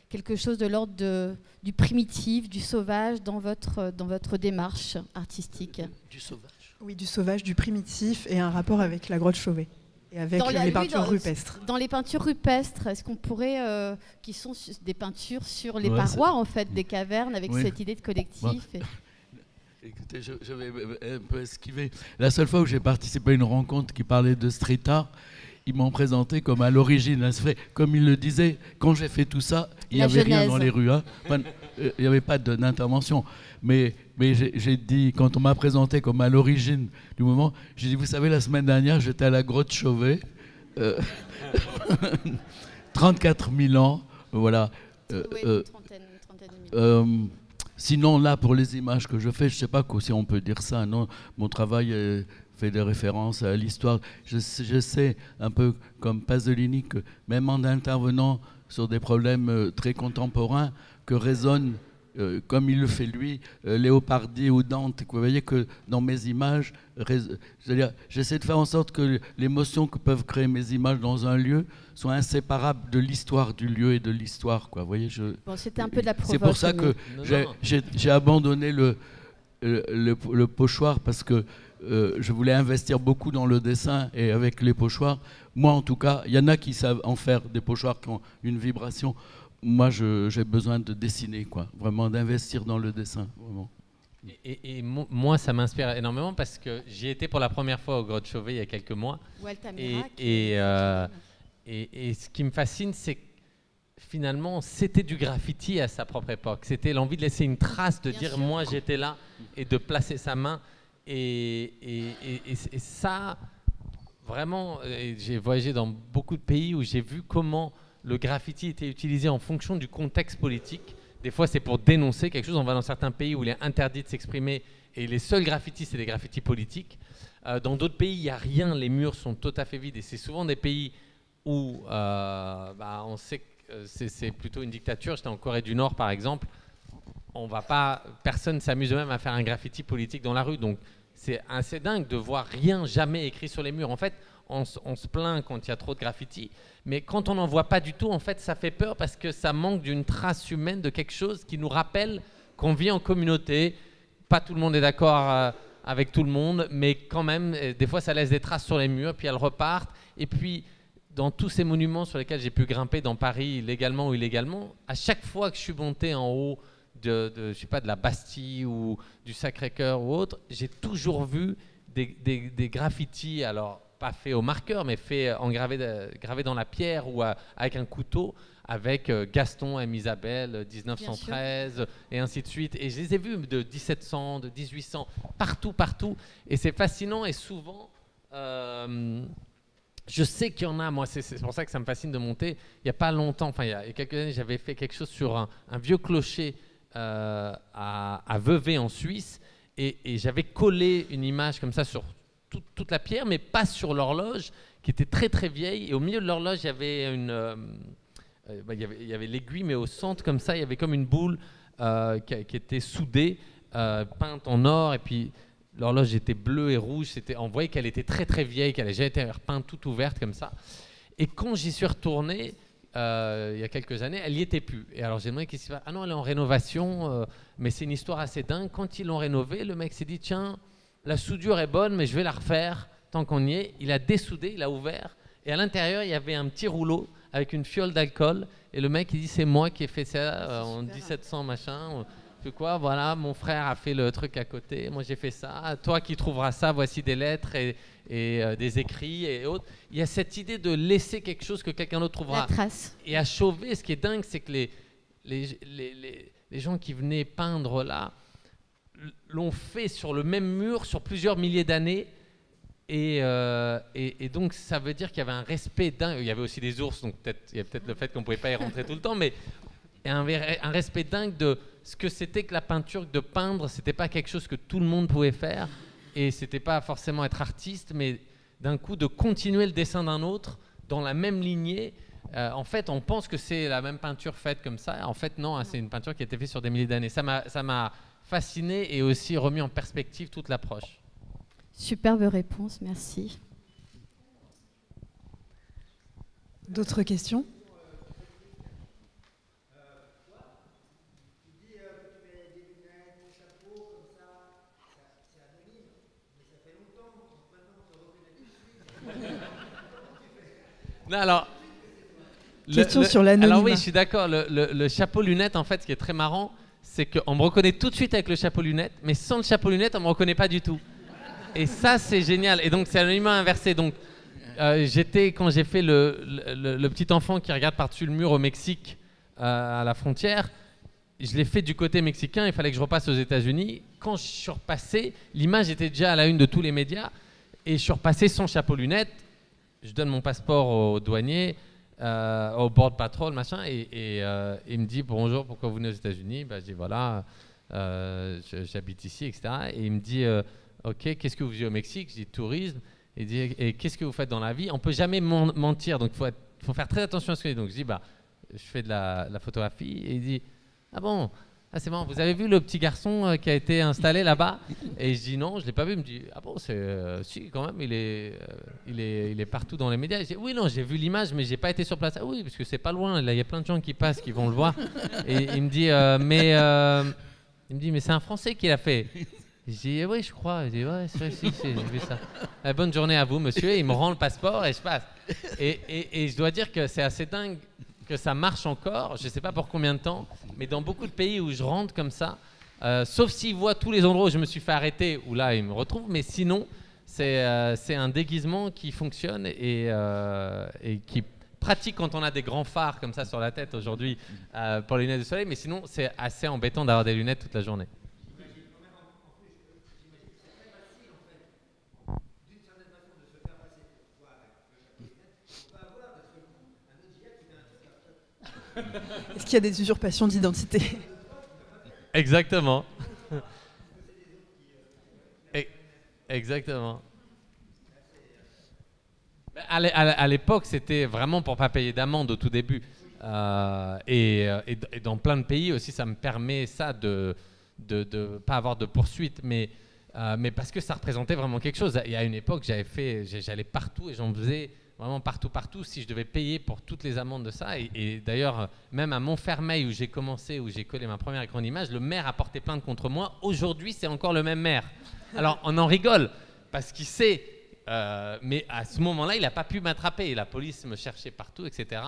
quelque chose de l'ordre du primitif, du sauvage dans votre démarche artistique? Du sauvage. Oui, du sauvage, du primitif, et un rapport avec la grotte Chauvet. Et avec les peintures rupestres. Dans les peintures rupestres, est-ce qu'on pourrait, qui sont des peintures sur les Ouais, parois en fait, des cavernes, avec oui. cette idée de collectif Écoutez, je vais un peu esquiver. La seule fois où j'ai participé à une rencontre qui parlait de street art, ils m'ont présenté comme à l'origine, hein, c'est vrai, comme il le disait, quand j'ai fait tout ça, il n'y avait rien dans les rues. Hein. Enfin, il n'y avait pas d'intervention. Mais j'ai dit, quand on m'a présenté comme à l'origine du mouvement, j'ai dit, vous savez, la semaine dernière, j'étais à la grotte Chauvet, 34 000 ans, voilà. Oui, une trentaine de minutes. Sinon, là, pour les images que je fais, je ne sais pas si on peut dire ça, non. Mon travail fait des références à l'histoire. Je sais, un peu comme Pasolini, que même en intervenant sur des problèmes très contemporains, que résonne, comme il le fait lui, Léopardi ou Dante. Vous voyez que dans mes images, j'essaie de faire en sorte que l'émotion que peuvent créer mes images dans un lieu soit inséparable de l'histoire du lieu et de l'histoire. Vous voyez, c'était un peu de la provoque. C'est pour ça que j'ai abandonné le pochoir, parce que je voulais investir beaucoup dans le dessin, et avec les pochoirs, moi en tout cas, il y en a qui savent en faire des pochoirs qui ont une vibration. Moi, j'ai besoin de dessiner, quoi. Vraiment d'investir dans le dessin, vraiment. Et moi, ça m'inspire énormément, parce que j'y étais pour la première fois au Grotte Chauvet il y a quelques mois. Et ce qui me fascine, c'est que finalement, c'était du graffiti à sa propre époque. C'était l'envie de laisser une trace, de dire moi j'étais là, et de placer sa main. Et ça, vraiment, j'ai voyagé dans beaucoup de pays où j'ai vu comment le graffiti était utilisé en fonction du contexte politique. Des fois, c'est pour dénoncer quelque chose. On va dans certains pays où il est interdit de s'exprimer, et les seuls graffitis, c'est des graffitis politiques. Dans d'autres pays, il n'y a rien, les murs sont tout à fait vides. Et c'est souvent des pays où on sait que c'est plutôt une dictature. J'étais en Corée du Nord, par exemple. Personne ne s'amuse même à faire un graffiti politique dans la rue. Donc, c'est assez dingue de voir rien jamais écrit sur les murs. En fait, on se plaint quand il y a trop de graffitis, mais quand on n'en voit pas du tout, en fait, ça fait peur, parce que ça manque d'une trace humaine, de quelque chose qui nous rappelle qu'on vit en communauté. Pas tout le monde est d'accord avec tout le monde, mais quand même, des fois, ça laisse des traces sur les murs, puis elles repartent. Et puis, dans tous ces monuments sur lesquels j'ai pu grimper dans Paris, légalement ou illégalement, à chaque fois que je suis monté en haut je sais pas, de la Bastille ou du Sacré-Cœur ou autre, j'ai toujours vu des graffitis, alors pas faits au marqueur, mais faits gravés dans la pierre ou avec un couteau, avec Gaston et Isabelle, 1913, et ainsi de suite. Et je les ai vus de 1700, de 1800, partout. Et c'est fascinant, et souvent, je sais qu'il y en a, moi, c'est pour ça que ça me fascine de monter. Il n'y a pas longtemps, il y a quelques années, j'avais fait quelque chose sur un vieux clocher à Vevey en Suisse, et j'avais collé une image comme ça sur toute la pierre, mais pas sur l'horloge, qui était très très vieille, et au milieu de l'horloge, il y avait il y avait l'aiguille, mais au centre comme ça, il y avait comme une boule qui était soudée, peinte en or, et puis l'horloge était bleue et rouge, on voyait qu'elle était très très vieille, qu'elle avait déjà été repeinte toute ouverte comme ça. Et quand j'y suis retourné, il y a quelques années, elle n'y était plus. Et alors j'ai demandé qu'est-ce qui se passe. Ah non, elle est en rénovation, mais c'est une histoire assez dingue. Quand ils l'ont rénovée, le mec s'est dit, tiens, la soudure est bonne, mais je vais la refaire tant qu'on y est. Il a dessoudé, il a ouvert, et à l'intérieur, il y avait un petit rouleau avec une fiole d'alcool. Et le mec, il dit, c'est moi qui ai fait ça en 1700, machin. Quoi, voilà, mon frère a fait le truc à côté, moi j'ai fait ça, toi qui trouveras ça, voici des lettres et des écrits et autres. Il y a cette idée de laisser quelque chose que quelqu'un d'autre trouvera. La trace. Et à Chauvet, ce qui est dingue, c'est que les gens qui venaient peindre là l'ont fait sur le même mur sur plusieurs milliers d'années. Et donc ça veut dire qu'il y avait un respect dingue. Il y avait aussi des ours, donc il y a peut-être le fait qu'on ne pouvait pas y rentrer tout le temps, mais un respect dingue de ce que c'était que la peinture, de peindre. C'était pas quelque chose que tout le monde pouvait faire, et c'était pas forcément être artiste, mais d'un coup de continuer le dessin d'un autre dans la même lignée. En fait, on pense que c'est la même peinture faite comme ça. En fait, non, c'est une peinture qui a été faite sur des milliers d'années. Ça m'a fasciné, et aussi remis en perspective toute l'approche. Superbe réponse, merci. D'autres questions ? Non, alors, question sur l'anonymat. Alors oui, je suis d'accord. Le chapeau lunette, en fait, ce qui est très marrant, c'est qu'on me reconnaît tout de suite avec le chapeau lunettes, mais sans le chapeau lunettes, on me reconnaît pas du tout. Et ça, c'est génial. Et donc, c'est l'anonymat inversé. Donc, quand j'ai fait le petit enfant qui regarde par-dessus le mur au Mexique, à la frontière, je l'ai fait du côté mexicain, il fallait que je repasse aux États-Unis. Quand je suis repassé, l'image était déjà à la une de tous les médias, et je suis repassé sans chapeau lunettes. Je donne mon passeport au douanier, au border patrol, machin, et il me dit bonjour, pourquoi vous venez aux États-Unis? Je dis voilà, j'habite ici, etc. Et il me dit ok, qu'est-ce que vous faisiez au Mexique? Je dis tourisme. Il dit et qu'est-ce que vous faites dans la vie? On peut jamais mentir, donc faut faire très attention à ce que je dis. Donc je dis je fais de la photographie, et il dit ah bon, ah c'est bon, vous avez vu le petit garçon qui a été installé là-bas? Et je dis non, je l'ai pas vu. Il me dit ah bon, si quand même, il est partout dans les médias. Je dis oui non, j'ai vu l'image, mais j'ai pas été sur place. Ah oui, parce que c'est pas loin, là il y a plein de gens qui passent, qui vont le voir. Et il me dit mais c'est un Français qui l'a fait. Je dis oui je crois. Il dit ouais c'est vrai, si, j'ai vu ça. Bonne journée à vous monsieur. Et il me rend le passeport et je passe. Et je dois dire que c'est assez dingue que ça marche encore, je ne sais pas pour combien de temps, mais dans beaucoup de pays où je rentre comme ça, sauf s'ils voient tous les endroits où je me suis fait arrêter, où là ils me retrouvent, mais sinon c'est un déguisement qui fonctionne et qui pratique quand on a des grands phares comme ça sur la tête aujourd'hui pour les lunettes de soleil, mais sinon c'est assez embêtant d'avoir des lunettes toute la journée. Est-ce qu'il y a des usurpations d'identité? Exactement. Exactement. À l'époque, c'était vraiment pour ne pas payer d'amende au tout début. Et dans plein de pays aussi, ça me permet ça de pas avoir de poursuite, mais parce que ça représentait vraiment quelque chose. Il y a une époque, j'allais partout et j'en faisais vraiment partout, si je devais payer pour toutes les amendes de ça. Et d'ailleurs, même à Montfermeil, où j'ai commencé, où j'ai collé ma première écran d'image, le maire a porté plainte contre moi. Aujourd'hui, c'est encore le même maire. Alors, on en rigole, parce qu'il sait, mais à ce moment-là, il n'a pas pu m'attraper. La police me cherchait partout, etc.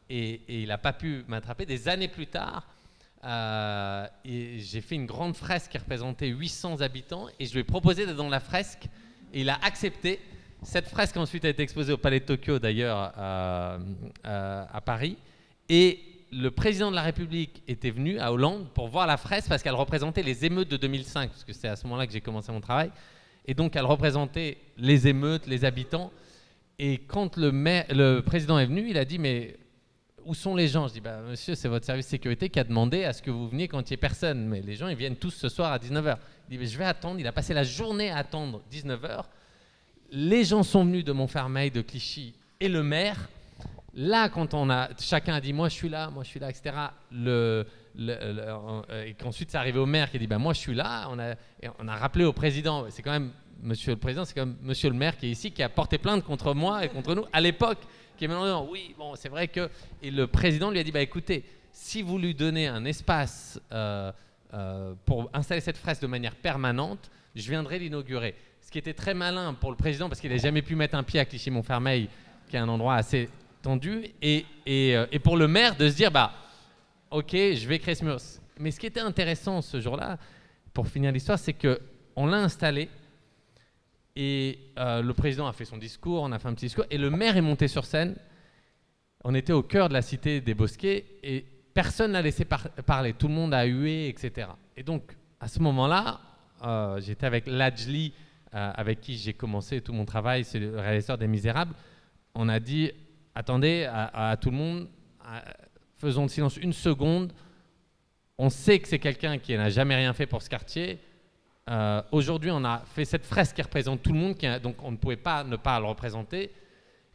Et il n'a pas pu m'attraper. Des années plus tard, et j'ai fait une grande fresque qui représentait 800 habitants, et je lui ai proposé d'être dans la fresque, et il a accepté. Cette fresque ensuite a été exposée au Palais de Tokyo, d'ailleurs, à Paris. Et le président de la République était venu à Hollande pour voir la fresque parce qu'elle représentait les émeutes de 2005, parce que c'est à ce moment-là que j'ai commencé mon travail. Et donc, elle représentait les émeutes, les habitants. Et quand le président est venu, il a dit « Mais où sont les gens ?» Je dis « Monsieur, c'est votre service de sécurité qui a demandé à ce que vous veniez quand il n'y ait personne. Mais les gens, ils viennent tous ce soir à 19h. » Il dit « Je vais attendre. » Il a passé la journée à attendre 19h. Les gens sont venus de Montfermeil, de Clichy et le maire. Là, quand chacun a dit moi je suis là, etc. Et qu'ensuite c'est arrivé au maire qui a dit moi je suis là. On a rappelé au président, c'est quand même Monsieur le Président, c'est quand même Monsieur le maire qui est ici, qui a porté plainte contre moi et contre nous à l'époque, qui est maintenant oui bon c'est vrai que. Et le président lui a dit écoutez, si vous lui donnez un espace pour installer cette fresque de manière permanente, je viendrai l'inaugurer. Ce qui était très malin pour le président, parce qu'il n'a jamais pu mettre un pied à Clichy-Montfermeil, qui est un endroit assez tendu, et pour le maire de se dire, ok, je vais créer ce mur. Mais ce qui était intéressant ce jour-là, pour finir l'histoire, c'est qu'on l'a installé, et le président a fait son discours, on a fait un petit discours, et le maire est monté sur scène. On était au cœur de la cité des Bosquets, et personne n'a laissé parler, tout le monde a hué, etc. Et donc, à ce moment-là, j'étais avec Lajli, avec qui j'ai commencé tout mon travail, c'est le réalisateur des Misérables. On a dit, attendez, à tout le monde, faisons le silence une seconde. On sait que c'est quelqu'un qui n'a jamais rien fait pour ce quartier. Aujourd'hui, on a fait cette fresque qui représente tout le monde, donc on ne pouvait pas ne pas le représenter.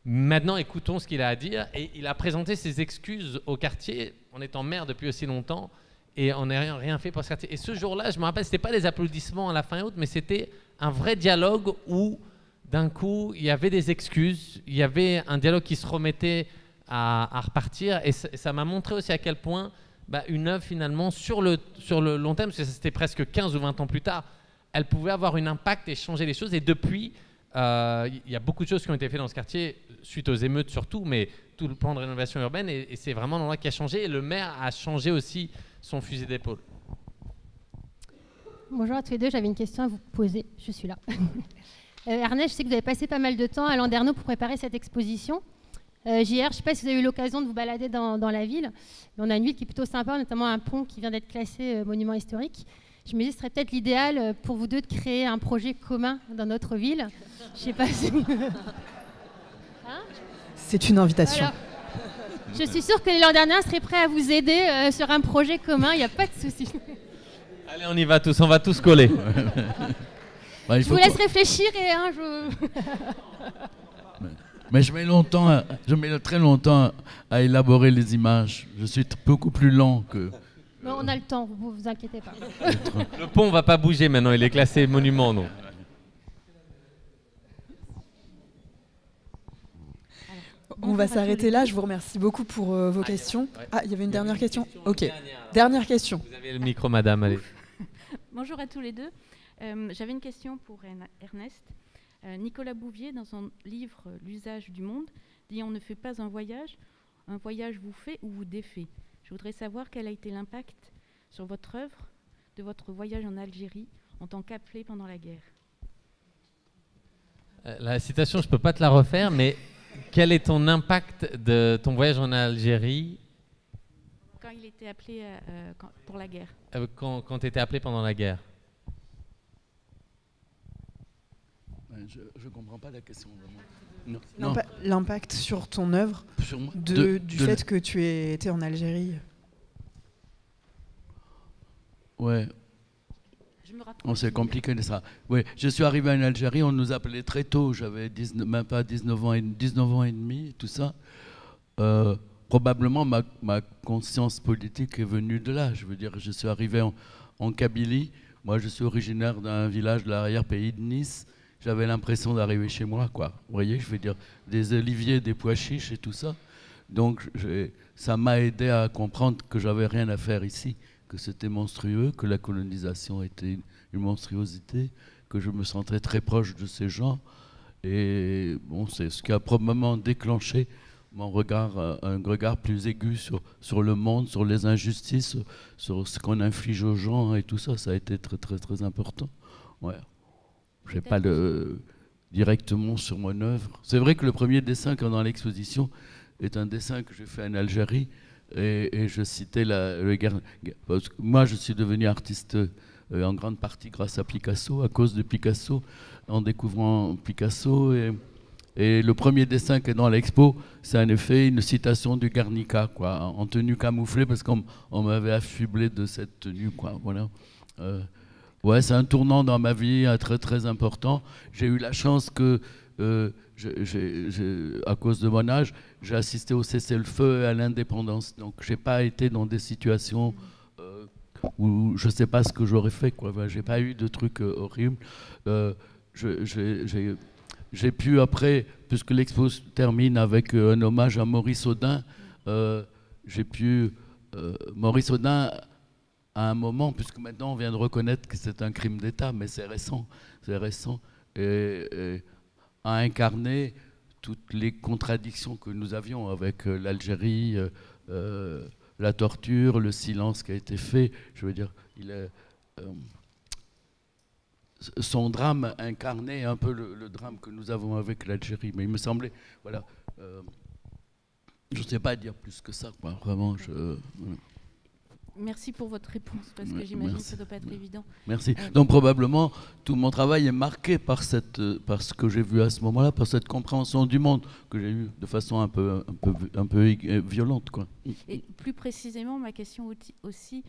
Maintenant, écoutons ce qu'il a à dire. Et il a présenté ses excuses au quartier, en étant maire depuis aussi longtemps, et on n'a rien fait pour ce quartier. Et ce jour-là, je me rappelle, ce n'était pas des applaudissements à la fin et autres, mais c'était un vrai dialogue où, d'un coup, il y avait des excuses, il y avait un dialogue qui se remettait à repartir. Et ça m'a montré aussi à quel point une œuvre, finalement, sur le long terme, parce que c'était presque 15 ou 20 ans plus tard, elle pouvait avoir un impact et changer les choses. Et depuis, il y a beaucoup de choses qui ont été faites dans ce quartier, suite aux émeutes surtout, mais tout le plan de rénovation urbaine, et c'est vraiment l'endroit qui a changé. Et le maire a changé aussi son fusil d'épaule. Bonjour à tous les deux, j'avais une question à vous poser, je suis là. Ernest, je sais que vous avez passé pas mal de temps à Landerneau pour préparer cette exposition. JR, je ne sais pas si vous avez eu l'occasion de vous balader dans la ville, mais on a une ville qui est plutôt sympa, notamment un pont qui vient d'être classé monument historique. Je me dis que ce serait peut-être l'idéal pour vous deux de créer un projet commun dans notre ville. Je ne sais pas si... Hein, c'est une invitation. alors, je suis sûre que les Landernéens seraient prêts à vous aider sur un projet commun, il n'y a pas de souci. Allez, on y va tous, on va tous coller. Bah, Je vous laisse réfléchir et Mais je mets très longtemps à élaborer les images. Je suis beaucoup plus lent que... Non, on a le temps, vous inquiétez pas. Le pont va pas bouger maintenant, il est classé monument, non? On va s'arrêter là. Je vous remercie beaucoup pour vos questions. Ah, il y avait une dernière question. Ok. Dernière question. Vous avez le micro, madame, allez. Bonjour à tous les deux. J'avais une question pour Ernest. Nicolas Bouvier, dans son livre L'usage du monde, dit « On ne fait pas un voyage vous fait ou vous défait ». Je voudrais savoir quel a été l'impact sur votre œuvre de votre voyage en Algérie en tant qu'appelé pendant la guerre. La citation, je ne peux pas te la refaire, mais quel est ton impact de ton voyage en Algérie quand il était appelé pour la guerre? Quand tu étais appelé pendant la guerre? Je ne comprends pas la question vraiment. Non. L'impact sur ton œuvre Sur moi, du fait que tu aies été en Algérie. Ouais. C'est compliqué ça. Ouais, je suis arrivé en Algérie, on nous appelait très tôt, j'avais même pas 19 ans et demi, tout ça. Probablement ma conscience politique est venue de là. Je veux dire, je suis arrivé en Kabylie. Moi, je suis originaire d'un village de l'arrière-pays de Nice. J'avais l'impression d'arriver chez moi, quoi. Vous voyez, je veux dire, des oliviers, des pois chiches et tout ça. Donc, ça m'a aidé à comprendre que j'avais rien à faire ici, que c'était monstrueux, que la colonisation était une monstruosité, que je me sentais très proche de ces gens. Et bon, c'est ce qui a probablement déclenché mon regard, un regard plus aigu sur le monde, sur les injustices, sur ce qu'on inflige aux gens et tout ça. Ça a été très, très, très important. Ouais. Je n'ai pas directement sur mon œuvre. C'est vrai que le premier dessin qui est dans l'exposition est un dessin que j'ai fait en Algérie et je citais le guerre. Moi, je suis devenu artiste en grande partie grâce à Picasso, à cause de Picasso, en découvrant Picasso. Et le premier dessin qui est dans l'expo, c'est en effet une citation du Guernica, quoi, en tenue camouflée, parce qu'on m'avait affublé de cette tenue, quoi. Voilà. Ouais, c'est un tournant dans ma vie très très important. J'ai eu la chance que, à cause de mon âge, j'ai assisté au cessez-le-feu et à l'indépendance. Donc, j'ai pas été dans des situations où je sais pas ce que j'aurais fait, quoi. J'ai pas eu de trucs horribles. J'ai pu après, puisque l'expo se termine avec un hommage à Maurice Audin, j'ai pu Maurice Audin. À un moment, puisque maintenant on vient de reconnaître que c'est un crime d'État, mais c'est récent, et a incarné toutes les contradictions que nous avions avec l'Algérie, la torture, le silence qui a été fait. Je veux dire, son drame incarnait un peu le drame que nous avons avec l'Algérie. Mais il me semblait, voilà, je ne sais pas dire plus que ça, quoi. Vraiment, voilà. Merci pour votre réponse, parce que j'imagine que ça ne doit pas être évident. Merci. Donc probablement, tout mon travail est marqué par ce que j'ai vu à ce moment-là, par cette compréhension du monde que j'ai eue de façon un peu violente, quoi. Et plus précisément, ma question aussi,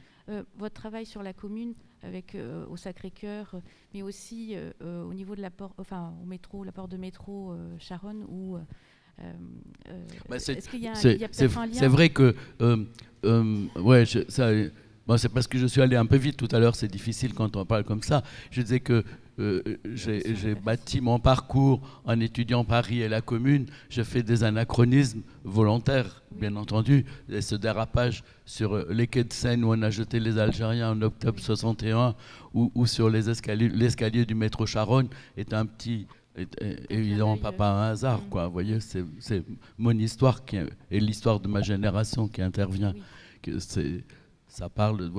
votre travail sur la commune, avec au Sacré-Cœur, mais aussi au niveau de l'apport, enfin au métro, l'apport de métro Charonne, où est-ce qu'il y a peut-être un lien? C'est vrai que ouais, c'est parce que je suis allé un peu vite tout à l'heure, c'est difficile quand on parle comme ça. Je disais que j'ai bâti mon parcours en étudiant Paris et la commune. J'ai fait des anachronismes volontaires, bien entendu. Et ce dérapage sur les quais de Seine où on a jeté les Algériens en octobre 61 ou sur l'escalier du métro Charonne est un petit... évidemment pas un hasard, quoi. Vous voyez, c'est mon histoire et l'histoire de ma génération qui intervient. Ça parle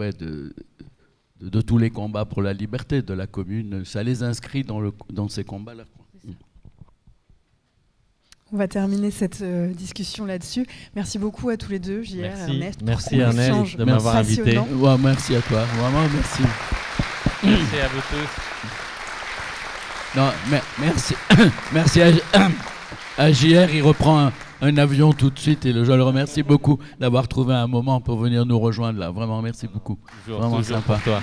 de tous les combats pour la liberté de la commune. Ça les inscrit dans ces combats-là. On va terminer cette discussion là-dessus. Merci beaucoup à tous les deux, JR, Ernest. Merci Ernest de m'avoir invité. Ouais, merci à toi, vraiment merci. Merci à vous tous. Non, merci, merci à JR, il reprend un avion tout de suite et je le remercie beaucoup d'avoir trouvé un moment pour venir nous rejoindre là. Vraiment, merci beaucoup. Toujours sympa. Pour toi.